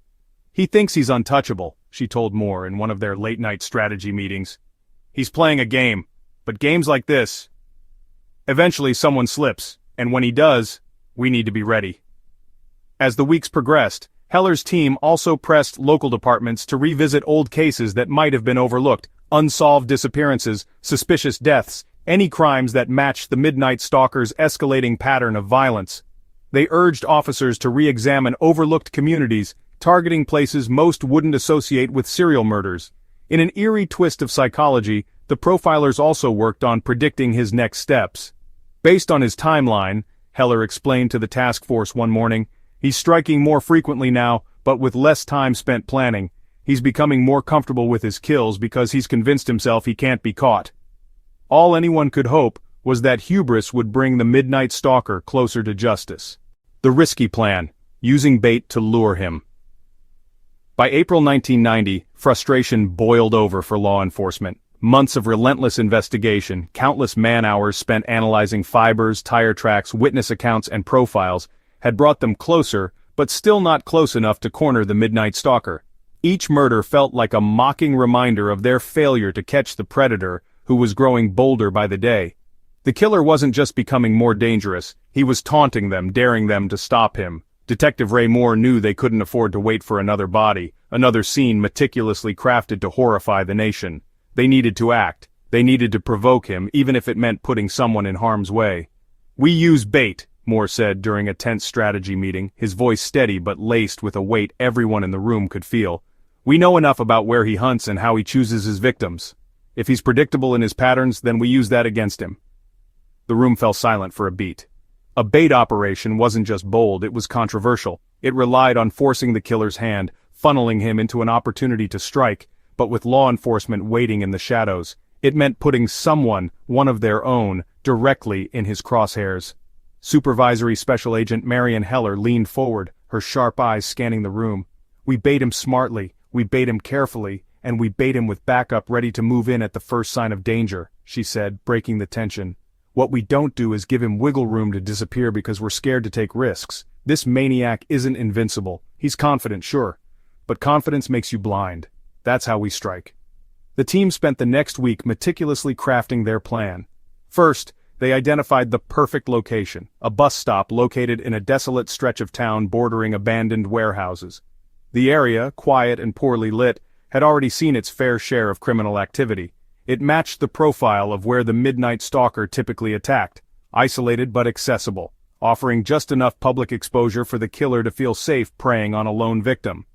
"He thinks he's untouchable," she told Moore in one of their late-night strategy meetings. "He's playing a game, but games like this, eventually someone slips, and when he does, we need to be ready." As the weeks progressed, Heller's team also pressed local departments to revisit old cases that might have been overlooked, unsolved disappearances, suspicious deaths, any crimes that matched the Midnight Stalker's escalating pattern of violence. They urged officers to re-examine overlooked communities, targeting places most wouldn't associate with serial murders. In an eerie twist of psychology, the profilers also worked on predicting his next steps. Based on his timeline, Heller explained to the task force one morning, he's striking more frequently now, but with less time spent planning. He's becoming more comfortable with his kills because he's convinced himself he can't be caught. All anyone could hope was that hubris would bring the Midnight Stalker closer to justice. The risky plan, using bait to lure him. By April 1990, frustration boiled over for law enforcement. Months of relentless investigation, countless man-hours spent analyzing fibers, tire tracks, witness accounts, and profiles had brought them closer, but still not close enough to corner the Midnight Stalker. Each murder felt like a mocking reminder of their failure to catch the predator, who was growing bolder by the day. The killer wasn't just becoming more dangerous, he was taunting them, daring them to stop him. Detective Ray Moore knew they couldn't afford to wait for another body, another scene meticulously crafted to horrify the nation. They needed to act. They needed to provoke him, even if it meant putting someone in harm's way. "We use bait," Moore said during a tense strategy meeting, his voice steady but laced with a weight everyone in the room could feel. "We know enough about where he hunts and how he chooses his victims. If he's predictable in his patterns, then we use that against him." The room fell silent for a beat. A bait operation wasn't just bold, it was controversial. It relied on forcing the killer's hand, funneling him into an opportunity to strike, but with law enforcement waiting in the shadows, it meant putting someone, one of their own, directly in his crosshairs. Supervisory Special Agent Marion Heller leaned forward, her sharp eyes scanning the room. "We bait him smartly, we bait him carefully, and we bait him with backup ready to move in at the first sign of danger," she said, breaking the tension. "What we don't do is give him wiggle room to disappear because we're scared to take risks. This maniac isn't invincible. He's confident, sure. But confidence makes you blind. That's how we strike." The team spent the next week meticulously crafting their plan. First, they identified the perfect location, a bus stop located in a desolate stretch of town bordering abandoned warehouses. The area, quiet and poorly lit, had already seen its fair share of criminal activity. It matched the profile of where the Midnight Stalker typically attacked, isolated but accessible, offering just enough public exposure for the killer to feel safe preying on a lone victim.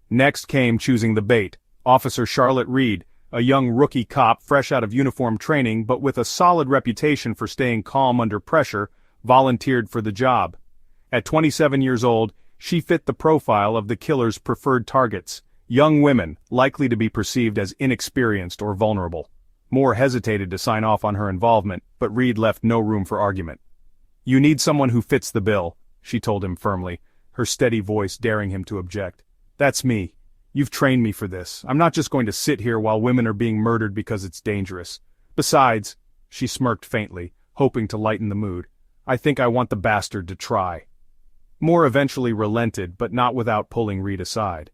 Next came choosing the bait. Officer Charlotte Reed, a young rookie cop fresh out of uniform training but with a solid reputation for staying calm under pressure, volunteered for the job. At 27 years old, she fit the profile of the killer's preferred targets, young women likely to be perceived as inexperienced or vulnerable. Moore hesitated to sign off on her involvement, but Reed left no room for argument. "You need someone who fits the bill," she told him firmly, her steady voice daring him to object. "That's me. You've trained me for this. I'm not just going to sit here while women are being murdered because it's dangerous. Besides," she smirked faintly, hoping to lighten the mood, "I think I want the bastard to try." Moore eventually relented, but not without pulling Reed aside.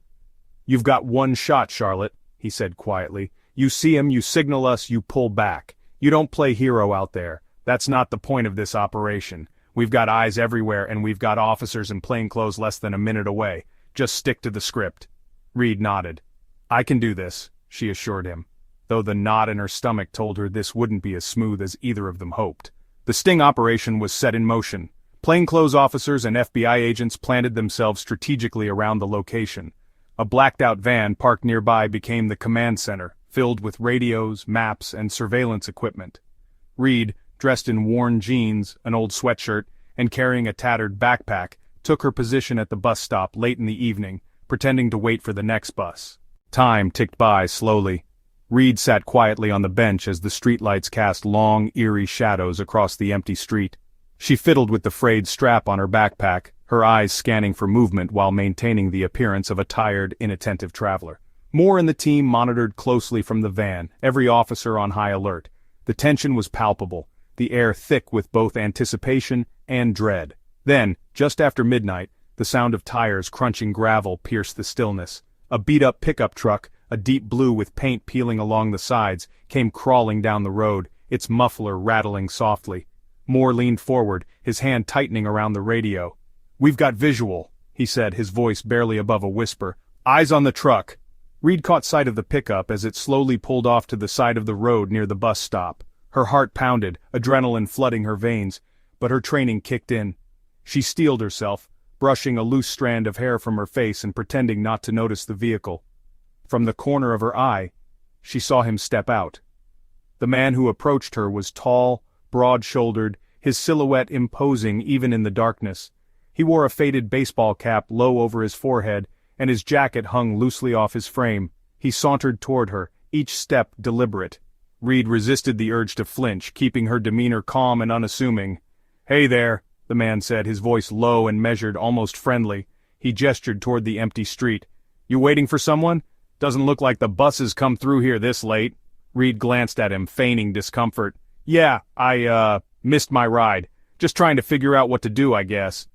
"You've got one shot, Charlotte," he said quietly. "You see him, you signal us, you pull back. You don't play hero out there. That's not the point of this operation. We've got eyes everywhere and we've got officers in plainclothes less than a minute away. Just stick to the script." Reed nodded. "I can do this," she assured him, though the knot in her stomach told her this wouldn't be as smooth as either of them hoped. The sting operation was set in motion. Plainclothes officers and FBI agents planted themselves strategically around the location. A blacked-out van parked nearby became the command center, filled with radios, maps, and surveillance equipment. Reed, dressed in worn jeans, an old sweatshirt, and carrying a tattered backpack, took her position at the bus stop late in the evening, pretending to wait for the next bus. Time ticked by slowly. Reed sat quietly on the bench as the streetlights cast long, eerie shadows across the empty street. She fiddled with the frayed strap on her backpack, her eyes scanning for movement while maintaining the appearance of a tired, inattentive traveler. Moore and the team monitored closely from the van, every officer on high alert. The tension was palpable, the air thick with both anticipation and dread. Then, just after midnight, the sound of tires crunching gravel pierced the stillness. A beat-up pickup truck, a deep blue with paint peeling along the sides, came crawling down the road, its muffler rattling softly. Moore leaned forward, his hand tightening around the radio. "We've got visual," he said, his voice barely above a whisper. "Eyes on the truck." Reed caught sight of the pickup as it slowly pulled off to the side of the road near the bus stop. Her heart pounded, adrenaline flooding her veins, but her training kicked in. She steeled herself, brushing a loose strand of hair from her face and pretending not to notice the vehicle. From the corner of her eye, she saw him step out. The man who approached her was tall, broad-shouldered, his silhouette imposing even in the darkness. He wore a faded baseball cap low over his forehead, and his jacket hung loosely off his frame. He sauntered toward her, each step deliberate. Reed resisted the urge to flinch, keeping her demeanor calm and unassuming. "Hey there," the man said, his voice low and measured, almost friendly. He gestured toward the empty street. "You waiting for someone? Doesn't look like the buses come through here this late." Reed glanced at him, feigning discomfort. "Yeah, I missed my ride. Just trying to figure out what to do, I guess."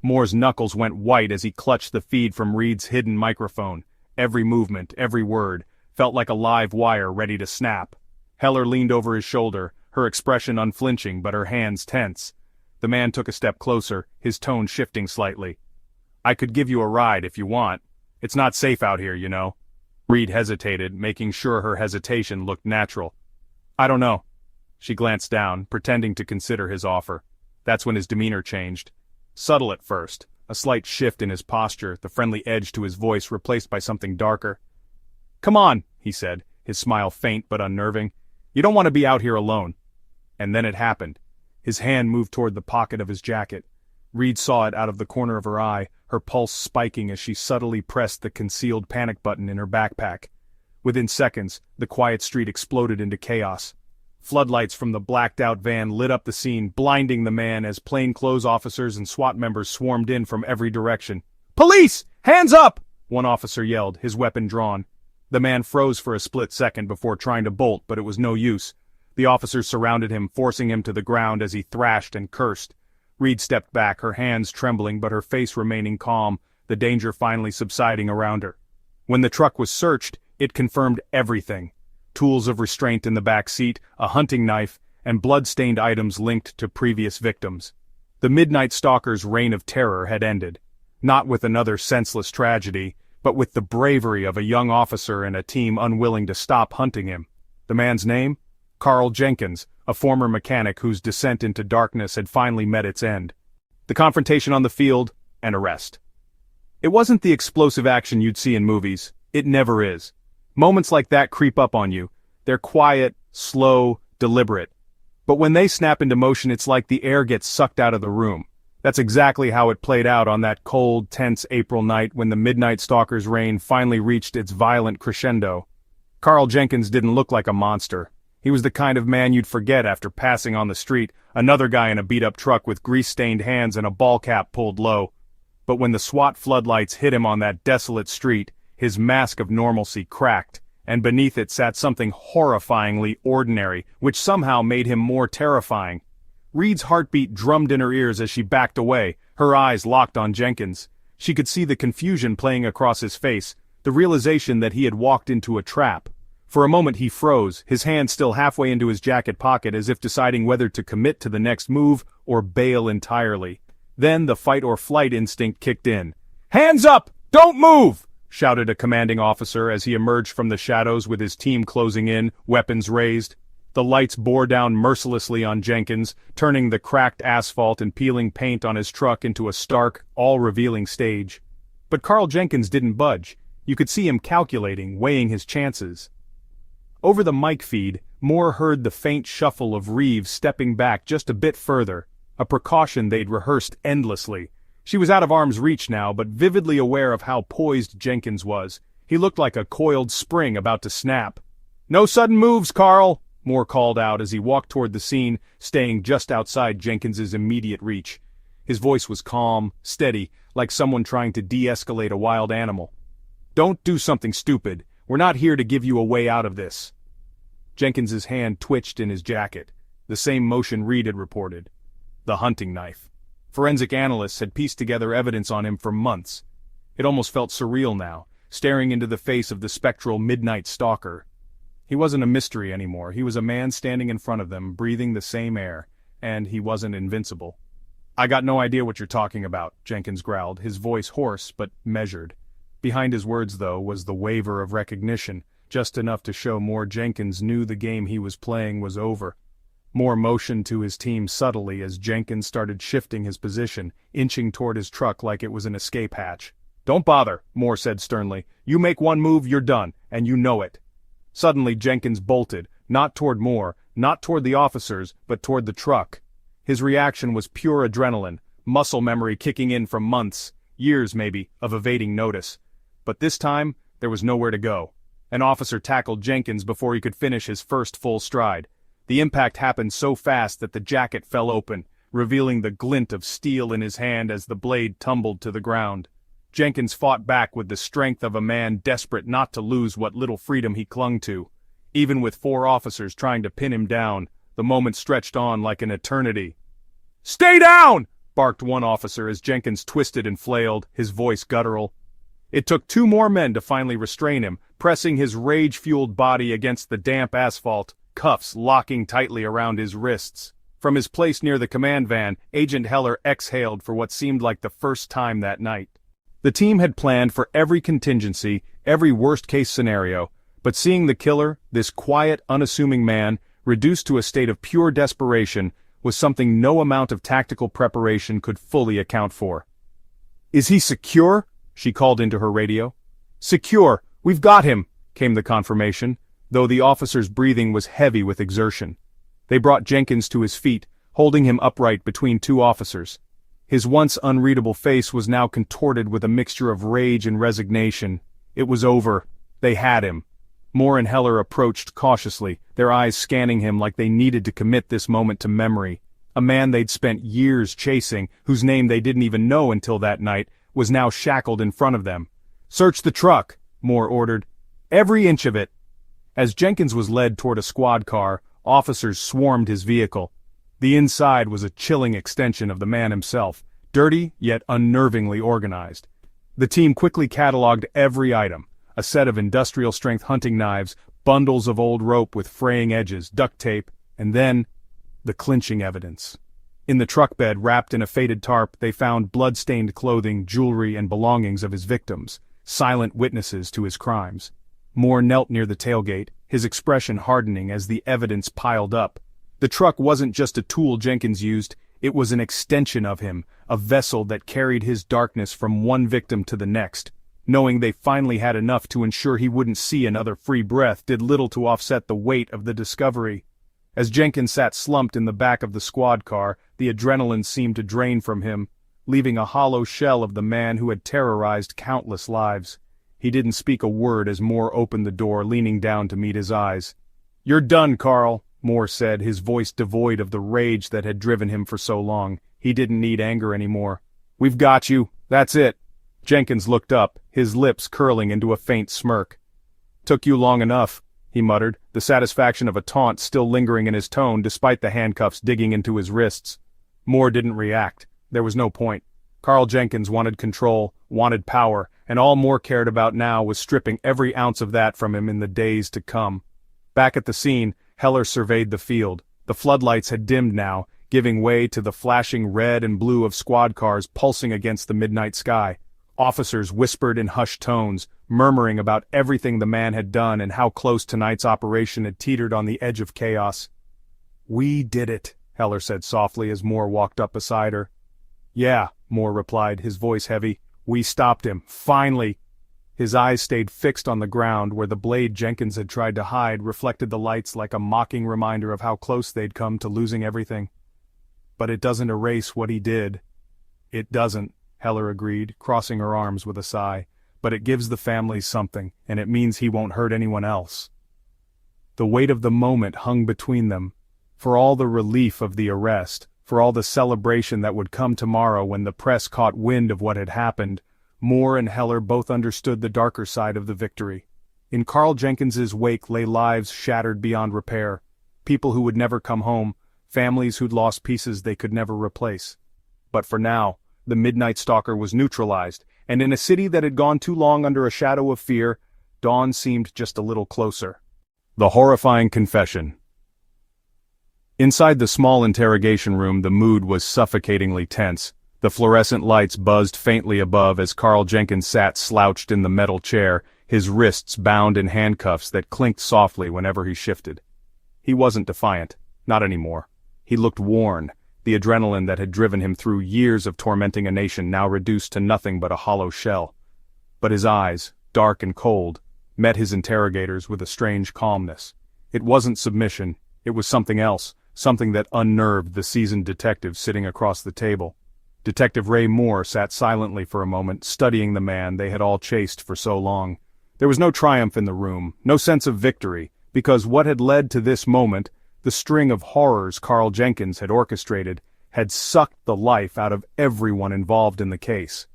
Moore's knuckles went white as he clutched the feed from Reed's hidden microphone. Every movement, every word, felt like a live wire ready to snap. Heller leaned over his shoulder, her expression unflinching but her hands tense. The man took a step closer, his tone shifting slightly. "I could give you a ride if you want. It's not safe out here, you know." Reed hesitated, making sure her hesitation looked natural. "I don't know." She glanced down, pretending to consider his offer. That's when his demeanor changed. Subtle at first, a slight shift in his posture, the friendly edge to his voice replaced by something darker. "Come on," he said, his smile faint but unnerving. "You don't want to be out here alone." And then it happened. His hand moved toward the pocket of his jacket. Reed saw it out of the corner of her eye, her pulse spiking as she subtly pressed the concealed panic button in her backpack. Within seconds, the quiet street exploded into chaos. Floodlights from the blacked-out van lit up the scene, blinding the man as plainclothes officers and SWAT members swarmed in from every direction. "Police! Hands up!" one officer yelled, his weapon drawn. The man froze for a split second before trying to bolt, but it was no use. The officers surrounded him, forcing him to the ground as he thrashed and cursed. Reed stepped back, her hands trembling but her face remaining calm, the danger finally subsiding around her. When the truck was searched, it confirmed everything. Tools of restraint in the back seat, a hunting knife, and blood-stained items linked to previous victims. The Midnight Stalker's reign of terror had ended. Not with another senseless tragedy, but with the bravery of a young officer and a team unwilling to stop hunting him. The man's name? Carl Jenkins, a former mechanic whose descent into darkness had finally met its end. The confrontation on the field, and arrest. It wasn't the explosive action you'd see in movies. It never is. Moments like that creep up on you. They're quiet, slow, deliberate. But when they snap into motion, it's like the air gets sucked out of the room. That's exactly how it played out on that cold, tense April night when the Midnight Stalker's reign finally reached its violent crescendo. Carl Jenkins didn't look like a monster. He was the kind of man you'd forget after passing on the street, another guy in a beat-up truck with grease-stained hands and a ball cap pulled low. But when the SWAT floodlights hit him on that desolate street, his mask of normalcy cracked, and beneath it sat something horrifyingly ordinary, which somehow made him more terrifying. Reed's heartbeat drummed in her ears as she backed away, her eyes locked on Jenkins. She could see the confusion playing across his face, the realization that he had walked into a trap. For a moment he froze, his hand still halfway into his jacket pocket as if deciding whether to commit to the next move or bail entirely. Then the fight-or-flight instinct kicked in. "Hands up! Don't move!" shouted a commanding officer as he emerged from the shadows with his team closing in, weapons raised. The lights bore down mercilessly on Jenkins, turning the cracked asphalt and peeling paint on his truck into a stark, all-revealing stage. But Carl Jenkins didn't budge. You could see him calculating, weighing his chances. Over the mic feed, Moore heard the faint shuffle of Reeves stepping back just a bit further, a precaution they'd rehearsed endlessly. She was out of arm's reach now, but vividly aware of how poised Jenkins was. He looked like a coiled spring about to snap. "No sudden moves, Carl," Moore called out as he walked toward the scene, staying just outside Jenkins's immediate reach. His voice was calm, steady, like someone trying to de-escalate a wild animal. "Don't do something stupid. We're not here to give you a way out of this." Jenkins's hand twitched in his jacket, the same motion Reed had reported. The hunting knife. Forensic analysts had pieced together evidence on him for months. It almost felt surreal now, staring into the face of the spectral midnight stalker. He wasn't a mystery anymore. He was a man standing in front of them, breathing the same air, and he wasn't invincible. "I got no idea what you're talking about," Jenkins growled, his voice hoarse but measured. Behind his words, though, was the waver of recognition, just enough to show Moore Jenkins knew the game he was playing was over. Moore motioned to his team subtly as Jenkins started shifting his position, inching toward his truck like it was an escape hatch. "Don't bother," Moore said sternly. "You make one move, you're done, and you know it." Suddenly Jenkins bolted, not toward Moore, not toward the officers, but toward the truck. His reaction was pure adrenaline, muscle memory kicking in from months, years maybe, of evading notice. But this time, there was nowhere to go. An officer tackled Jenkins before he could finish his first full stride. The impact happened so fast that the jacket fell open, revealing the glint of steel in his hand as the blade tumbled to the ground. Jenkins fought back with the strength of a man desperate not to lose what little freedom he clung to. Even with 4 officers trying to pin him down, the moment stretched on like an eternity. "Stay down!" barked one officer as Jenkins twisted and flailed, his voice guttural. It took 2 more men to finally restrain him, pressing his rage-fueled body against the damp asphalt, cuffs locking tightly around his wrists. From his place near the command van, Agent Heller exhaled for what seemed like the first time that night. The team had planned for every contingency, every worst-case scenario, but seeing the killer, this quiet, unassuming man, reduced to a state of pure desperation, was something no amount of tactical preparation could fully account for. "Is he secure?" she called into her radio. "Secure, we've got him," came the confirmation, though the officer's breathing was heavy with exertion. They brought Jenkins to his feet, holding him upright between 2 officers. His once unreadable face was now contorted with a mixture of rage and resignation. It was over. They had him. Moore and Heller approached cautiously, their eyes scanning him like they needed to commit this moment to memory. A man they'd spent years chasing, whose name they didn't even know until that night, was now shackled in front of them. "Search the truck," Moore ordered. "Every inch of it." As Jenkins was led toward a squad car, officers swarmed his vehicle. The inside was a chilling extension of the man himself, dirty yet unnervingly organized. The team quickly cataloged every item: a set of industrial-strength hunting knives, bundles of old rope with fraying edges, duct tape, and then the clinching evidence. In the truck bed, wrapped in a faded tarp, they found blood-stained clothing, jewelry, and belongings of his victims, silent witnesses to his crimes. Moore knelt near the tailgate, his expression hardening as the evidence piled up. The truck wasn't just a tool Jenkins used, it was an extension of him, a vessel that carried his darkness from one victim to the next. Knowing they finally had enough to ensure he wouldn't see another free breath did little to offset the weight of the discovery. As Jenkins sat slumped in the back of the squad car, the adrenaline seemed to drain from him, leaving a hollow shell of the man who had terrorized countless lives. He didn't speak a word as Moore opened the door, leaning down to meet his eyes. "You're done, Carl," Moore said, his voice devoid of the rage that had driven him for so long. He didn't need anger anymore. "We've got you. That's it." Jenkins looked up, his lips curling into a faint smirk. "Took you long enough," he muttered, the satisfaction of a taunt still lingering in his tone despite the handcuffs digging into his wrists. Moore didn't react. There was no point. Carl Jenkins wanted control, wanted power, and all Moore cared about now was stripping every ounce of that from him in the days to come. Back at the scene, Heller surveyed the field. The floodlights had dimmed now, giving way to the flashing red and blue of squad cars pulsing against the midnight sky. Officers whispered in hushed tones, murmuring about everything the man had done and how close tonight's operation had teetered on the edge of chaos. "We did it," Heller said softly as Moore walked up beside her. "Yeah," Moore replied, his voice heavy. "We stopped him, finally." His eyes stayed fixed on the ground where the blade Jenkins had tried to hide reflected the lights like a mocking reminder of how close they'd come to losing everything. "But it doesn't erase what he did." "It doesn't," Heller agreed, crossing her arms with a sigh. "But it gives the families something, and it means he won't hurt anyone else." The weight of the moment hung between them. For all the relief of the arrest, for all the celebration that would come tomorrow when the press caught wind of what had happened, Moore and Heller both understood the darker side of the victory. In Carl Jenkins's wake lay lives shattered beyond repair, people who would never come home, families who'd lost pieces they could never replace. But for now, the Midnight Stalker was neutralized, and in a city that had gone too long under a shadow of fear, dawn seemed just a little closer. The horrifying confession. Inside the small interrogation room, the mood was suffocatingly tense. The fluorescent lights buzzed faintly above as Carl Jenkins sat slouched in the metal chair, his wrists bound in handcuffs that clinked softly whenever he shifted. He wasn't defiant, not anymore. He looked worn, the adrenaline that had driven him through years of tormenting a nation now reduced to nothing but a hollow shell. But his eyes, dark and cold, met his interrogators with a strange calmness. It wasn't submission, it was something else, something that unnerved the seasoned detective sitting across the table. Detective Ray Moore sat silently for a moment, studying the man they had all chased for so long. There was no triumph in the room, no sense of victory, because what had led to this moment, the string of horrors Carl Jenkins had orchestrated, had sucked the life out of everyone involved in the case.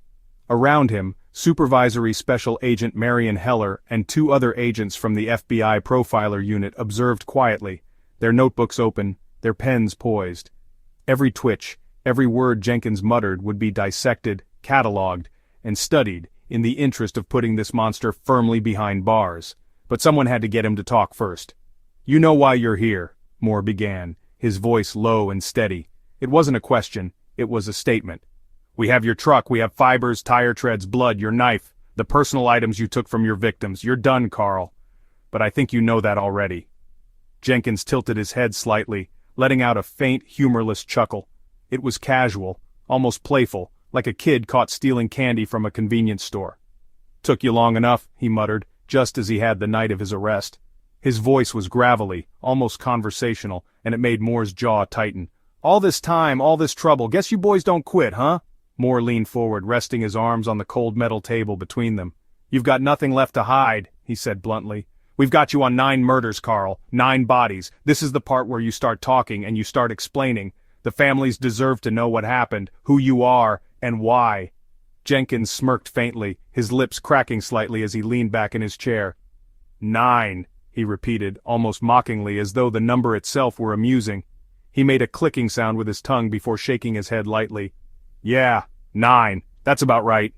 Around him, Supervisory Special Agent Marion Heller and two other agents from the FBI Profiler Unit observed quietly, their notebooks open, their pens poised. Every twitch, every word Jenkins muttered would be dissected, catalogued, and studied in the interest of putting this monster firmly behind bars. But someone had to get him to talk first. "You know why you're here," Moore began, his voice low and steady. It wasn't a question, it was a statement. "We have your truck, we have fibers, tire treads, blood, your knife, the personal items you took from your victims. You're done, Carl. But I think you know that already." Jenkins tilted his head slightly, letting out a faint, humorless chuckle. It was casual, almost playful, like a kid caught stealing candy from a convenience store. "Took you long enough," he muttered, just as he had the night of his arrest. His voice was gravelly, almost conversational, and it made Moore's jaw tighten. "All this time, all this trouble, guess you boys don't quit, huh?" Moore leaned forward, resting his arms on the cold metal table between them. "You've got nothing left to hide," he said bluntly. "We've got you on 9 murders, Carl, 9 bodies. This is the part where you start talking and you start explaining. The families deserve to know what happened, who you are, and why." Jenkins smirked faintly, his lips cracking slightly as he leaned back in his chair. 9, he repeated, almost mockingly, as though the number itself were amusing. He made a clicking sound with his tongue before shaking his head lightly. "Yeah, 9, that's about right."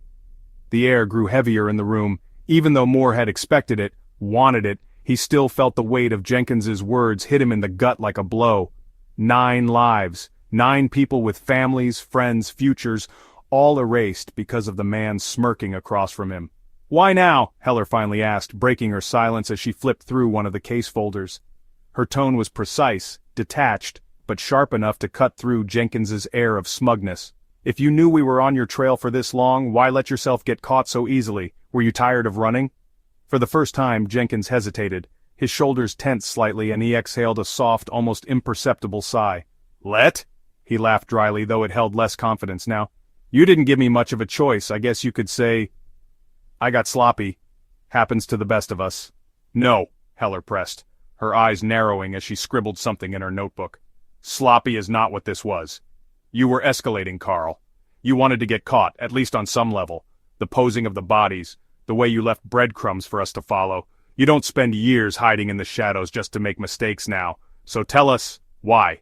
The air grew heavier in the room. Even though Moore had expected it, wanted it, he still felt the weight of Jenkins's words hit him in the gut like a blow. 9 lives, 9 people with families, friends, futures, all erased because of the man smirking across from him. "Why now?" Heller finally asked, breaking her silence as she flipped through one of the case folders. Her tone was precise, detached, but sharp enough to cut through Jenkins's air of smugness. "If you knew we were on your trail for this long, why let yourself get caught so easily? Were you tired of running?" For the first time, Jenkins hesitated. His shoulders tensed slightly and he exhaled a soft, almost imperceptible sigh. "Let?" He laughed dryly, though it held less confidence now. "You didn't give me much of a choice. I guess you could say I got sloppy. Happens to the best of us." "No," Heller pressed, her eyes narrowing as she scribbled something in her notebook. "Sloppy is not what this was. You were escalating, Carl. You wanted to get caught, at least on some level. The posing of the bodies, the way you left breadcrumbs for us to follow. You don't spend years hiding in the shadows just to make mistakes now. So tell us, why?"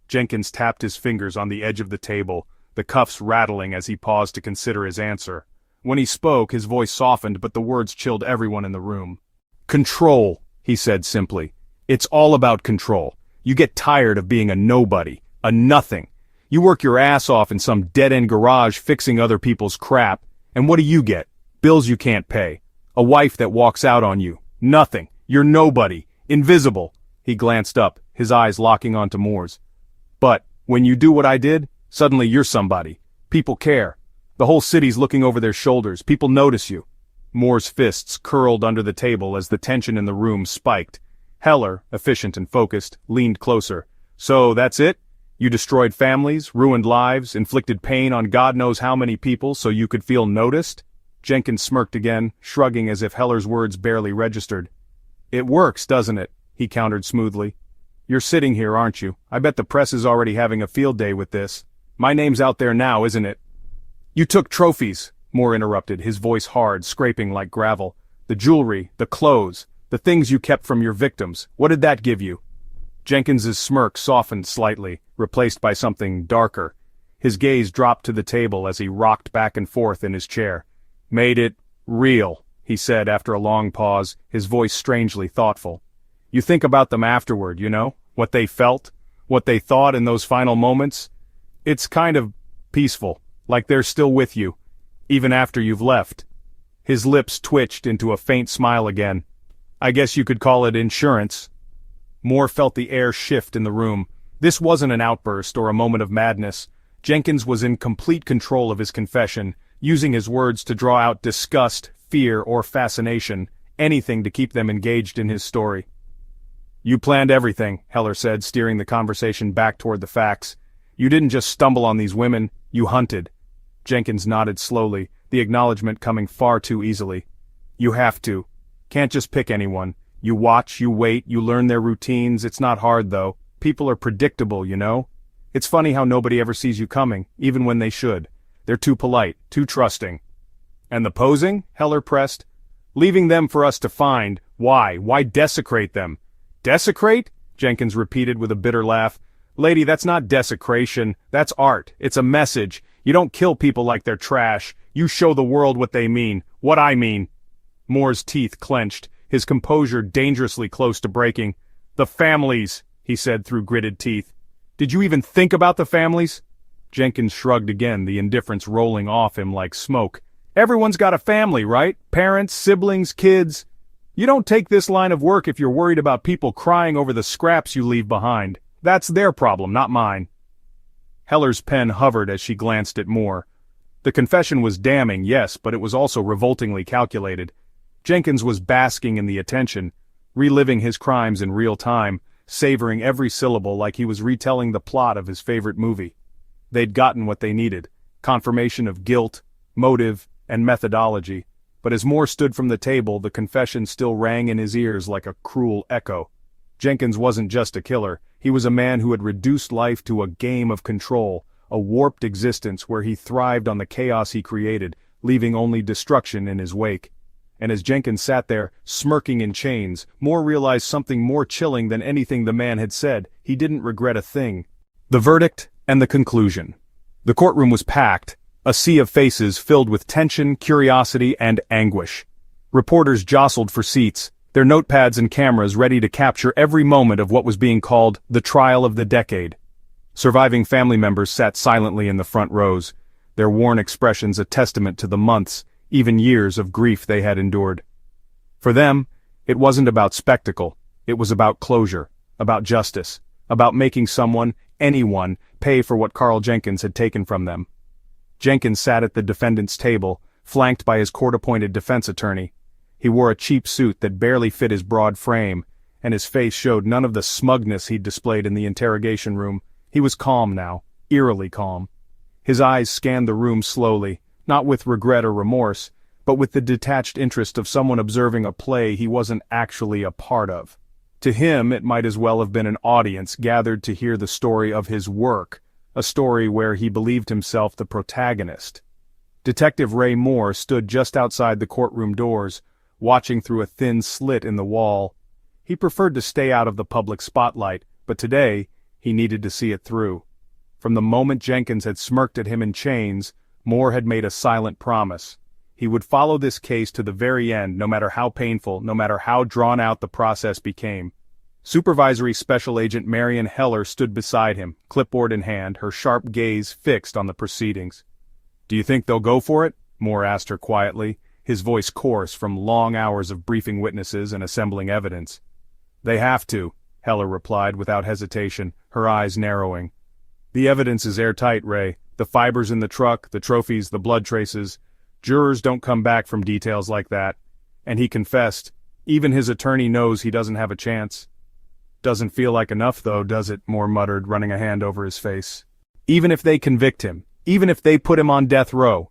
Jenkins tapped his fingers on the edge of the table, the cuffs rattling as he paused to consider his answer. When he spoke, his voice softened, but the words chilled everyone in the room. "Control," he said simply. "It's all about control. You get tired of being a nobody, a nothing. You work your ass off in some dead-end garage fixing other people's crap, and what do you get? Bills you can't pay. A wife that walks out on you. Nothing. You're nobody. Invisible." He glanced up, his eyes locking onto Moore's. "But, when you do what I did, suddenly you're somebody. People care. The whole city's looking over their shoulders. People notice you." Moore's fists curled under the table as the tension in the room spiked. Heller, efficient and focused, leaned closer. "So, that's it? You destroyed families, ruined lives, inflicted pain on God knows how many people so you could feel noticed?" Jenkins smirked again, shrugging as if Heller's words barely registered. "It works, doesn't it?" he countered smoothly. "You're sitting here, aren't you? I bet the press is already having a field day with this. My name's out there now, isn't it?" "You took trophies," Moore interrupted, his voice hard, scraping like gravel. The jewelry, the clothes, the things you kept from your victims, what did that give you? Jenkins's smirk softened slightly, replaced by something darker. His gaze dropped to the table as he rocked back and forth in his chair. Made it real, he said after a long pause, his voice strangely thoughtful. You think about them afterward, you know? What they felt? What they thought in those final moments? It's kind of peaceful, like they're still with you, even after you've left. His lips twitched into a faint smile again. I guess you could call it insurance. Moore felt the air shift in the room. This wasn't an outburst or a moment of madness. Jenkins was in complete control of his confession, using his words to draw out disgust, fear, or fascination, anything to keep them engaged in his story. You planned everything, Heller said, steering the conversation back toward the facts. You didn't just stumble on these women, you hunted. Jenkins nodded slowly, the acknowledgement coming far too easily. You have to. Can't just pick anyone. You watch, you wait, you learn their routines. It's not hard, though. People are predictable, you know? It's funny how nobody ever sees you coming, even when they should. They're too polite, too trusting. And the posing? Heller pressed. Leaving them for us to find. Why? Why desecrate them? Desecrate? Jenkins repeated with a bitter laugh. Lady, that's not desecration. That's art. It's a message. You don't kill people like they're trash. You show the world what they mean. What I mean. Moore's teeth clenched, his composure dangerously close to breaking. The families, he said through gritted teeth. Did you even think about the families? Jenkins shrugged again, the indifference rolling off him like smoke. Everyone's got a family, right? Parents, siblings, kids. You don't take this line of work if you're worried about people crying over the scraps you leave behind. That's their problem, not mine. Heller's pen hovered as she glanced at Moore. The confession was damning, yes, but it was also revoltingly calculated. Jenkins was basking in the attention, reliving his crimes in real time, savoring every syllable like he was retelling the plot of his favorite movie. They'd gotten what they needed, confirmation of guilt, motive, and methodology, but as Moore stood from the table, the confession still rang in his ears like a cruel echo. Jenkins wasn't just a killer, he was a man who had reduced life to a game of control, a warped existence where he thrived on the chaos he created, leaving only destruction in his wake. And as Jenkins sat there, smirking in chains, Moore realized something more chilling than anything the man had said. He didn't regret a thing. The verdict and the conclusion. The courtroom was packed, a sea of faces filled with tension, curiosity, and anguish. Reporters jostled for seats, their notepads and cameras ready to capture every moment of what was being called the trial of the decade. Surviving family members sat silently in the front rows, their worn expressions a testament to the months, even years of grief they had endured. For them, it wasn't about spectacle, it was about closure, about justice, about making someone, anyone, pay for what Carl Jenkins had taken from them. Jenkins sat at the defendant's table, flanked by his court-appointed defense attorney. He wore a cheap suit that barely fit his broad frame, and his face showed none of the smugness he'd displayed in the interrogation room. He was calm now, eerily calm. His eyes scanned the room slowly, not with regret or remorse, but with the detached interest of someone observing a play he wasn't actually a part of. To him, it might as well have been an audience gathered to hear the story of his work, a story where he believed himself the protagonist. Detective Ray Moore stood just outside the courtroom doors, watching through a thin slit in the wall. He preferred to stay out of the public spotlight, but today, he needed to see it through. From the moment Jenkins had smirked at him in chains, Moore had made a silent promise. He would follow this case to the very end, no matter how painful, no matter how drawn out the process became. Supervisory Special Agent Marion Heller stood beside him, clipboard in hand, her sharp gaze fixed on the proceedings. "Do you think they'll go for it?" Moore asked her quietly, his voice coarse from long hours of briefing witnesses and assembling evidence. "They have to," Heller replied without hesitation, her eyes narrowing. "The evidence is airtight, Ray. The fibers in the truck, the trophies, the blood traces. Jurors don't come back from details like that. And he confessed. Even his attorney knows he doesn't have a chance." "Doesn't feel like enough, though, does it?" Moore muttered, running a hand over his face. "Even if they convict him, even if they put him on death row."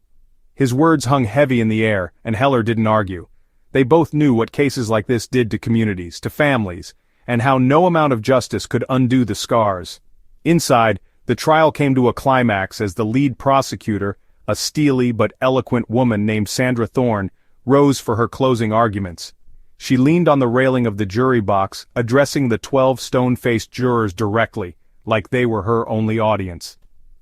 His words hung heavy in the air, and Heller didn't argue. They both knew what cases like this did to communities, to families, and how no amount of justice could undo the scars. Inside, the trial came to a climax as the lead prosecutor, a steely but eloquent woman named Sandra Thorne, rose for her closing arguments. She leaned on the railing of the jury box, addressing the 12 stone-faced jurors directly, like they were her only audience.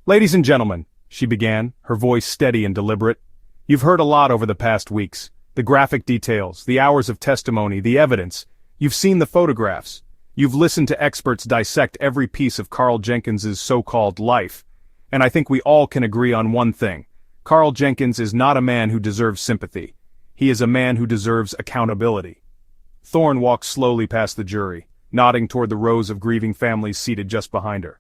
"Ladies and gentlemen," she began, her voice steady and deliberate, "you've heard a lot over the past weeks. The graphic details, the hours of testimony, the evidence. You've seen the photographs. You've listened to experts dissect every piece of Carl Jenkins's so-called life. And I think we all can agree on one thing. Carl Jenkins is not a man who deserves sympathy. He is a man who deserves accountability." Thorne walked slowly past the jury, nodding toward the rows of grieving families seated just behind her.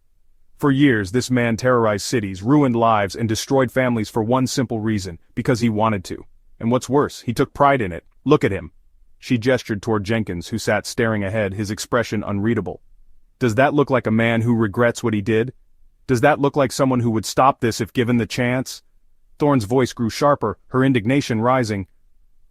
For years, this man terrorized cities, ruined lives, and destroyed families for one simple reason, because he wanted to. And what's worse, he took pride in it. Look at him. She gestured toward Jenkins, who sat staring ahead, his expression unreadable. Does that look like a man who regrets what he did? Does that look like someone who would stop this if given the chance? Thorne's voice grew sharper, her indignation rising.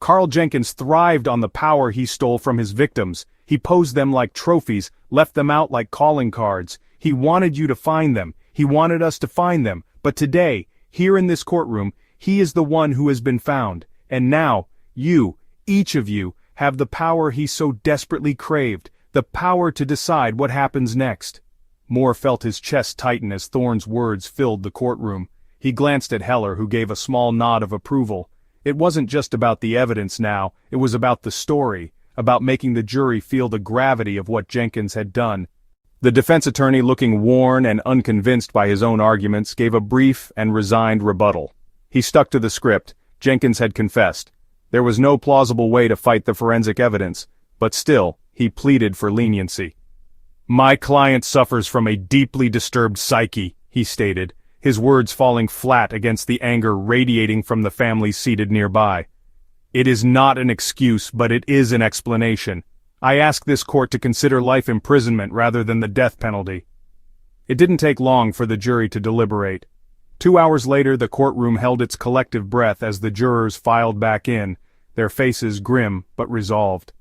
Carl Jenkins thrived on the power he stole from his victims. He posed them like trophies, left them out like calling cards. He wanted you to find them. He wanted us to find them. But today, here in this courtroom, he is the one who has been found. And now, you, each of you, have the power he so desperately craved, the power to decide what happens next. Moore felt his chest tighten as Thorne's words filled the courtroom. He glanced at Heller, who gave a small nod of approval. It wasn't just about the evidence now, it was about the story, about making the jury feel the gravity of what Jenkins had done. The defense attorney, looking worn and unconvinced by his own arguments, gave a brief and resigned rebuttal. He stuck to the script. Jenkins had confessed. There was no plausible way to fight the forensic evidence, but still, he pleaded for leniency. "My client suffers from a deeply disturbed psyche," he stated, his words falling flat against the anger radiating from the families seated nearby. "It is not an excuse, but it is an explanation. I ask this court to consider life imprisonment rather than the death penalty." It didn't take long for the jury to deliberate. 2 hours later, the courtroom held its collective breath as the jurors filed back in, their faces grim but resolved.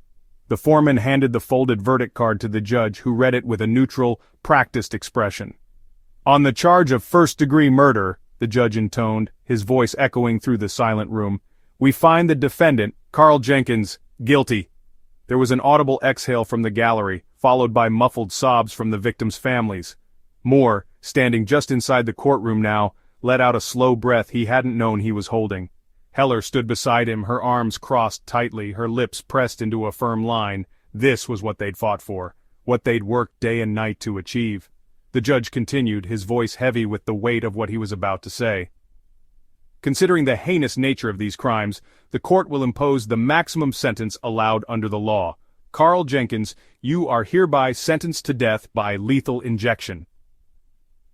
The foreman handed the folded verdict card to the judge, who read it with a neutral, practiced expression. "On the charge of first-degree murder," the judge intoned, his voice echoing through the silent room, "we find the defendant, Carl Jenkins, guilty." There was an audible exhale from the gallery, followed by muffled sobs from the victims' families. Moore, standing just inside the courtroom now, let out a slow breath he hadn't known he was holding. Heller stood beside him, her arms crossed tightly, her lips pressed into a firm line. This was what they'd fought for, what they'd worked day and night to achieve. The judge continued, his voice heavy with the weight of what he was about to say. "Considering the heinous nature of these crimes, the court will impose the maximum sentence allowed under the law. Carl Jenkins, you are hereby sentenced to death by lethal injection."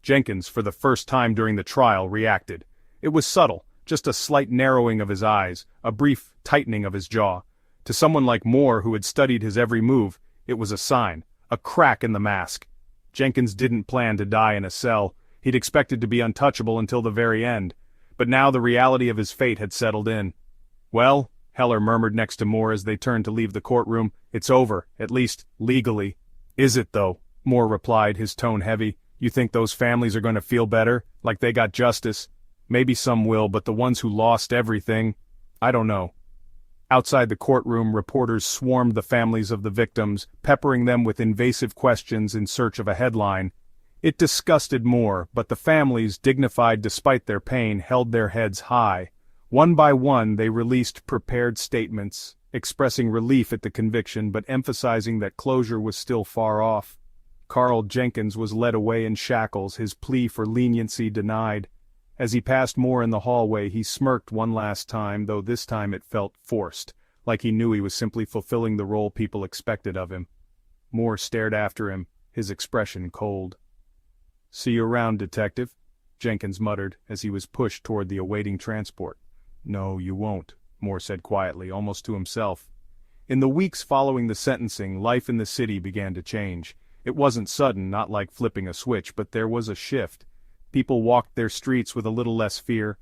Jenkins, for the first time during the trial, reacted. It was subtle, just a slight narrowing of his eyes, a brief tightening of his jaw. To someone like Moore, who had studied his every move, it was a sign, a crack in the mask. Jenkins didn't plan to die in a cell. He'd expected to be untouchable until the very end. But now the reality of his fate had settled in. "Well," Heller murmured next to Moore as they turned to leave the courtroom, "it's over, at least, legally." "Is it, though?" Moore replied, his tone heavy. "You think those families are going to feel better, like they got justice? Maybe some will, but the ones who lost everything, I don't know." Outside the courtroom, reporters swarmed the families of the victims, peppering them with invasive questions in search of a headline. It disgusted Moore, but the families, dignified despite their pain, held their heads high. One by one they released prepared statements, expressing relief at the conviction but emphasizing that closure was still far off. Carl Jenkins was led away in shackles, his plea for leniency denied. As he passed Moore in the hallway, he smirked one last time, though this time it felt forced, like he knew he was simply fulfilling the role people expected of him. Moore stared after him, his expression cold. "See you around, detective," Jenkins muttered as he was pushed toward the awaiting transport. "No, you won't," Moore said quietly, almost to himself. In the weeks following the sentencing, life in the city began to change. It wasn't sudden, not like flipping a switch, but there was a shift. People walked their streets with a little less fear.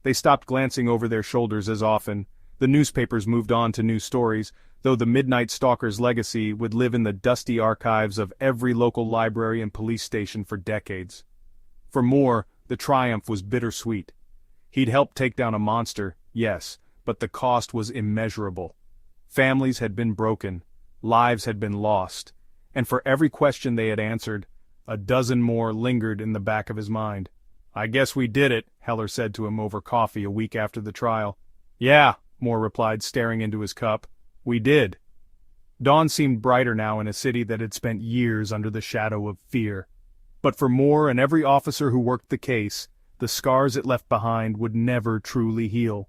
They stopped glancing over their shoulders as often. The newspapers moved on to new stories, though the Midnight Stalker's legacy would live in the dusty archives of every local library and police station for decades. For Moore, the triumph was bittersweet. He'd helped take down a monster, yes, but the cost was immeasurable. Families had been broken, lives had been lost, and for every question they had answered, a dozen more lingered in the back of his mind. "I guess we did it," Heller said to him over coffee a week after the trial. "Yeah," Moore replied, staring into his cup. "We did." Dawn seemed brighter now in a city that had spent years under the shadow of fear. But for Moore and every officer who worked the case, the scars it left behind would never truly heal.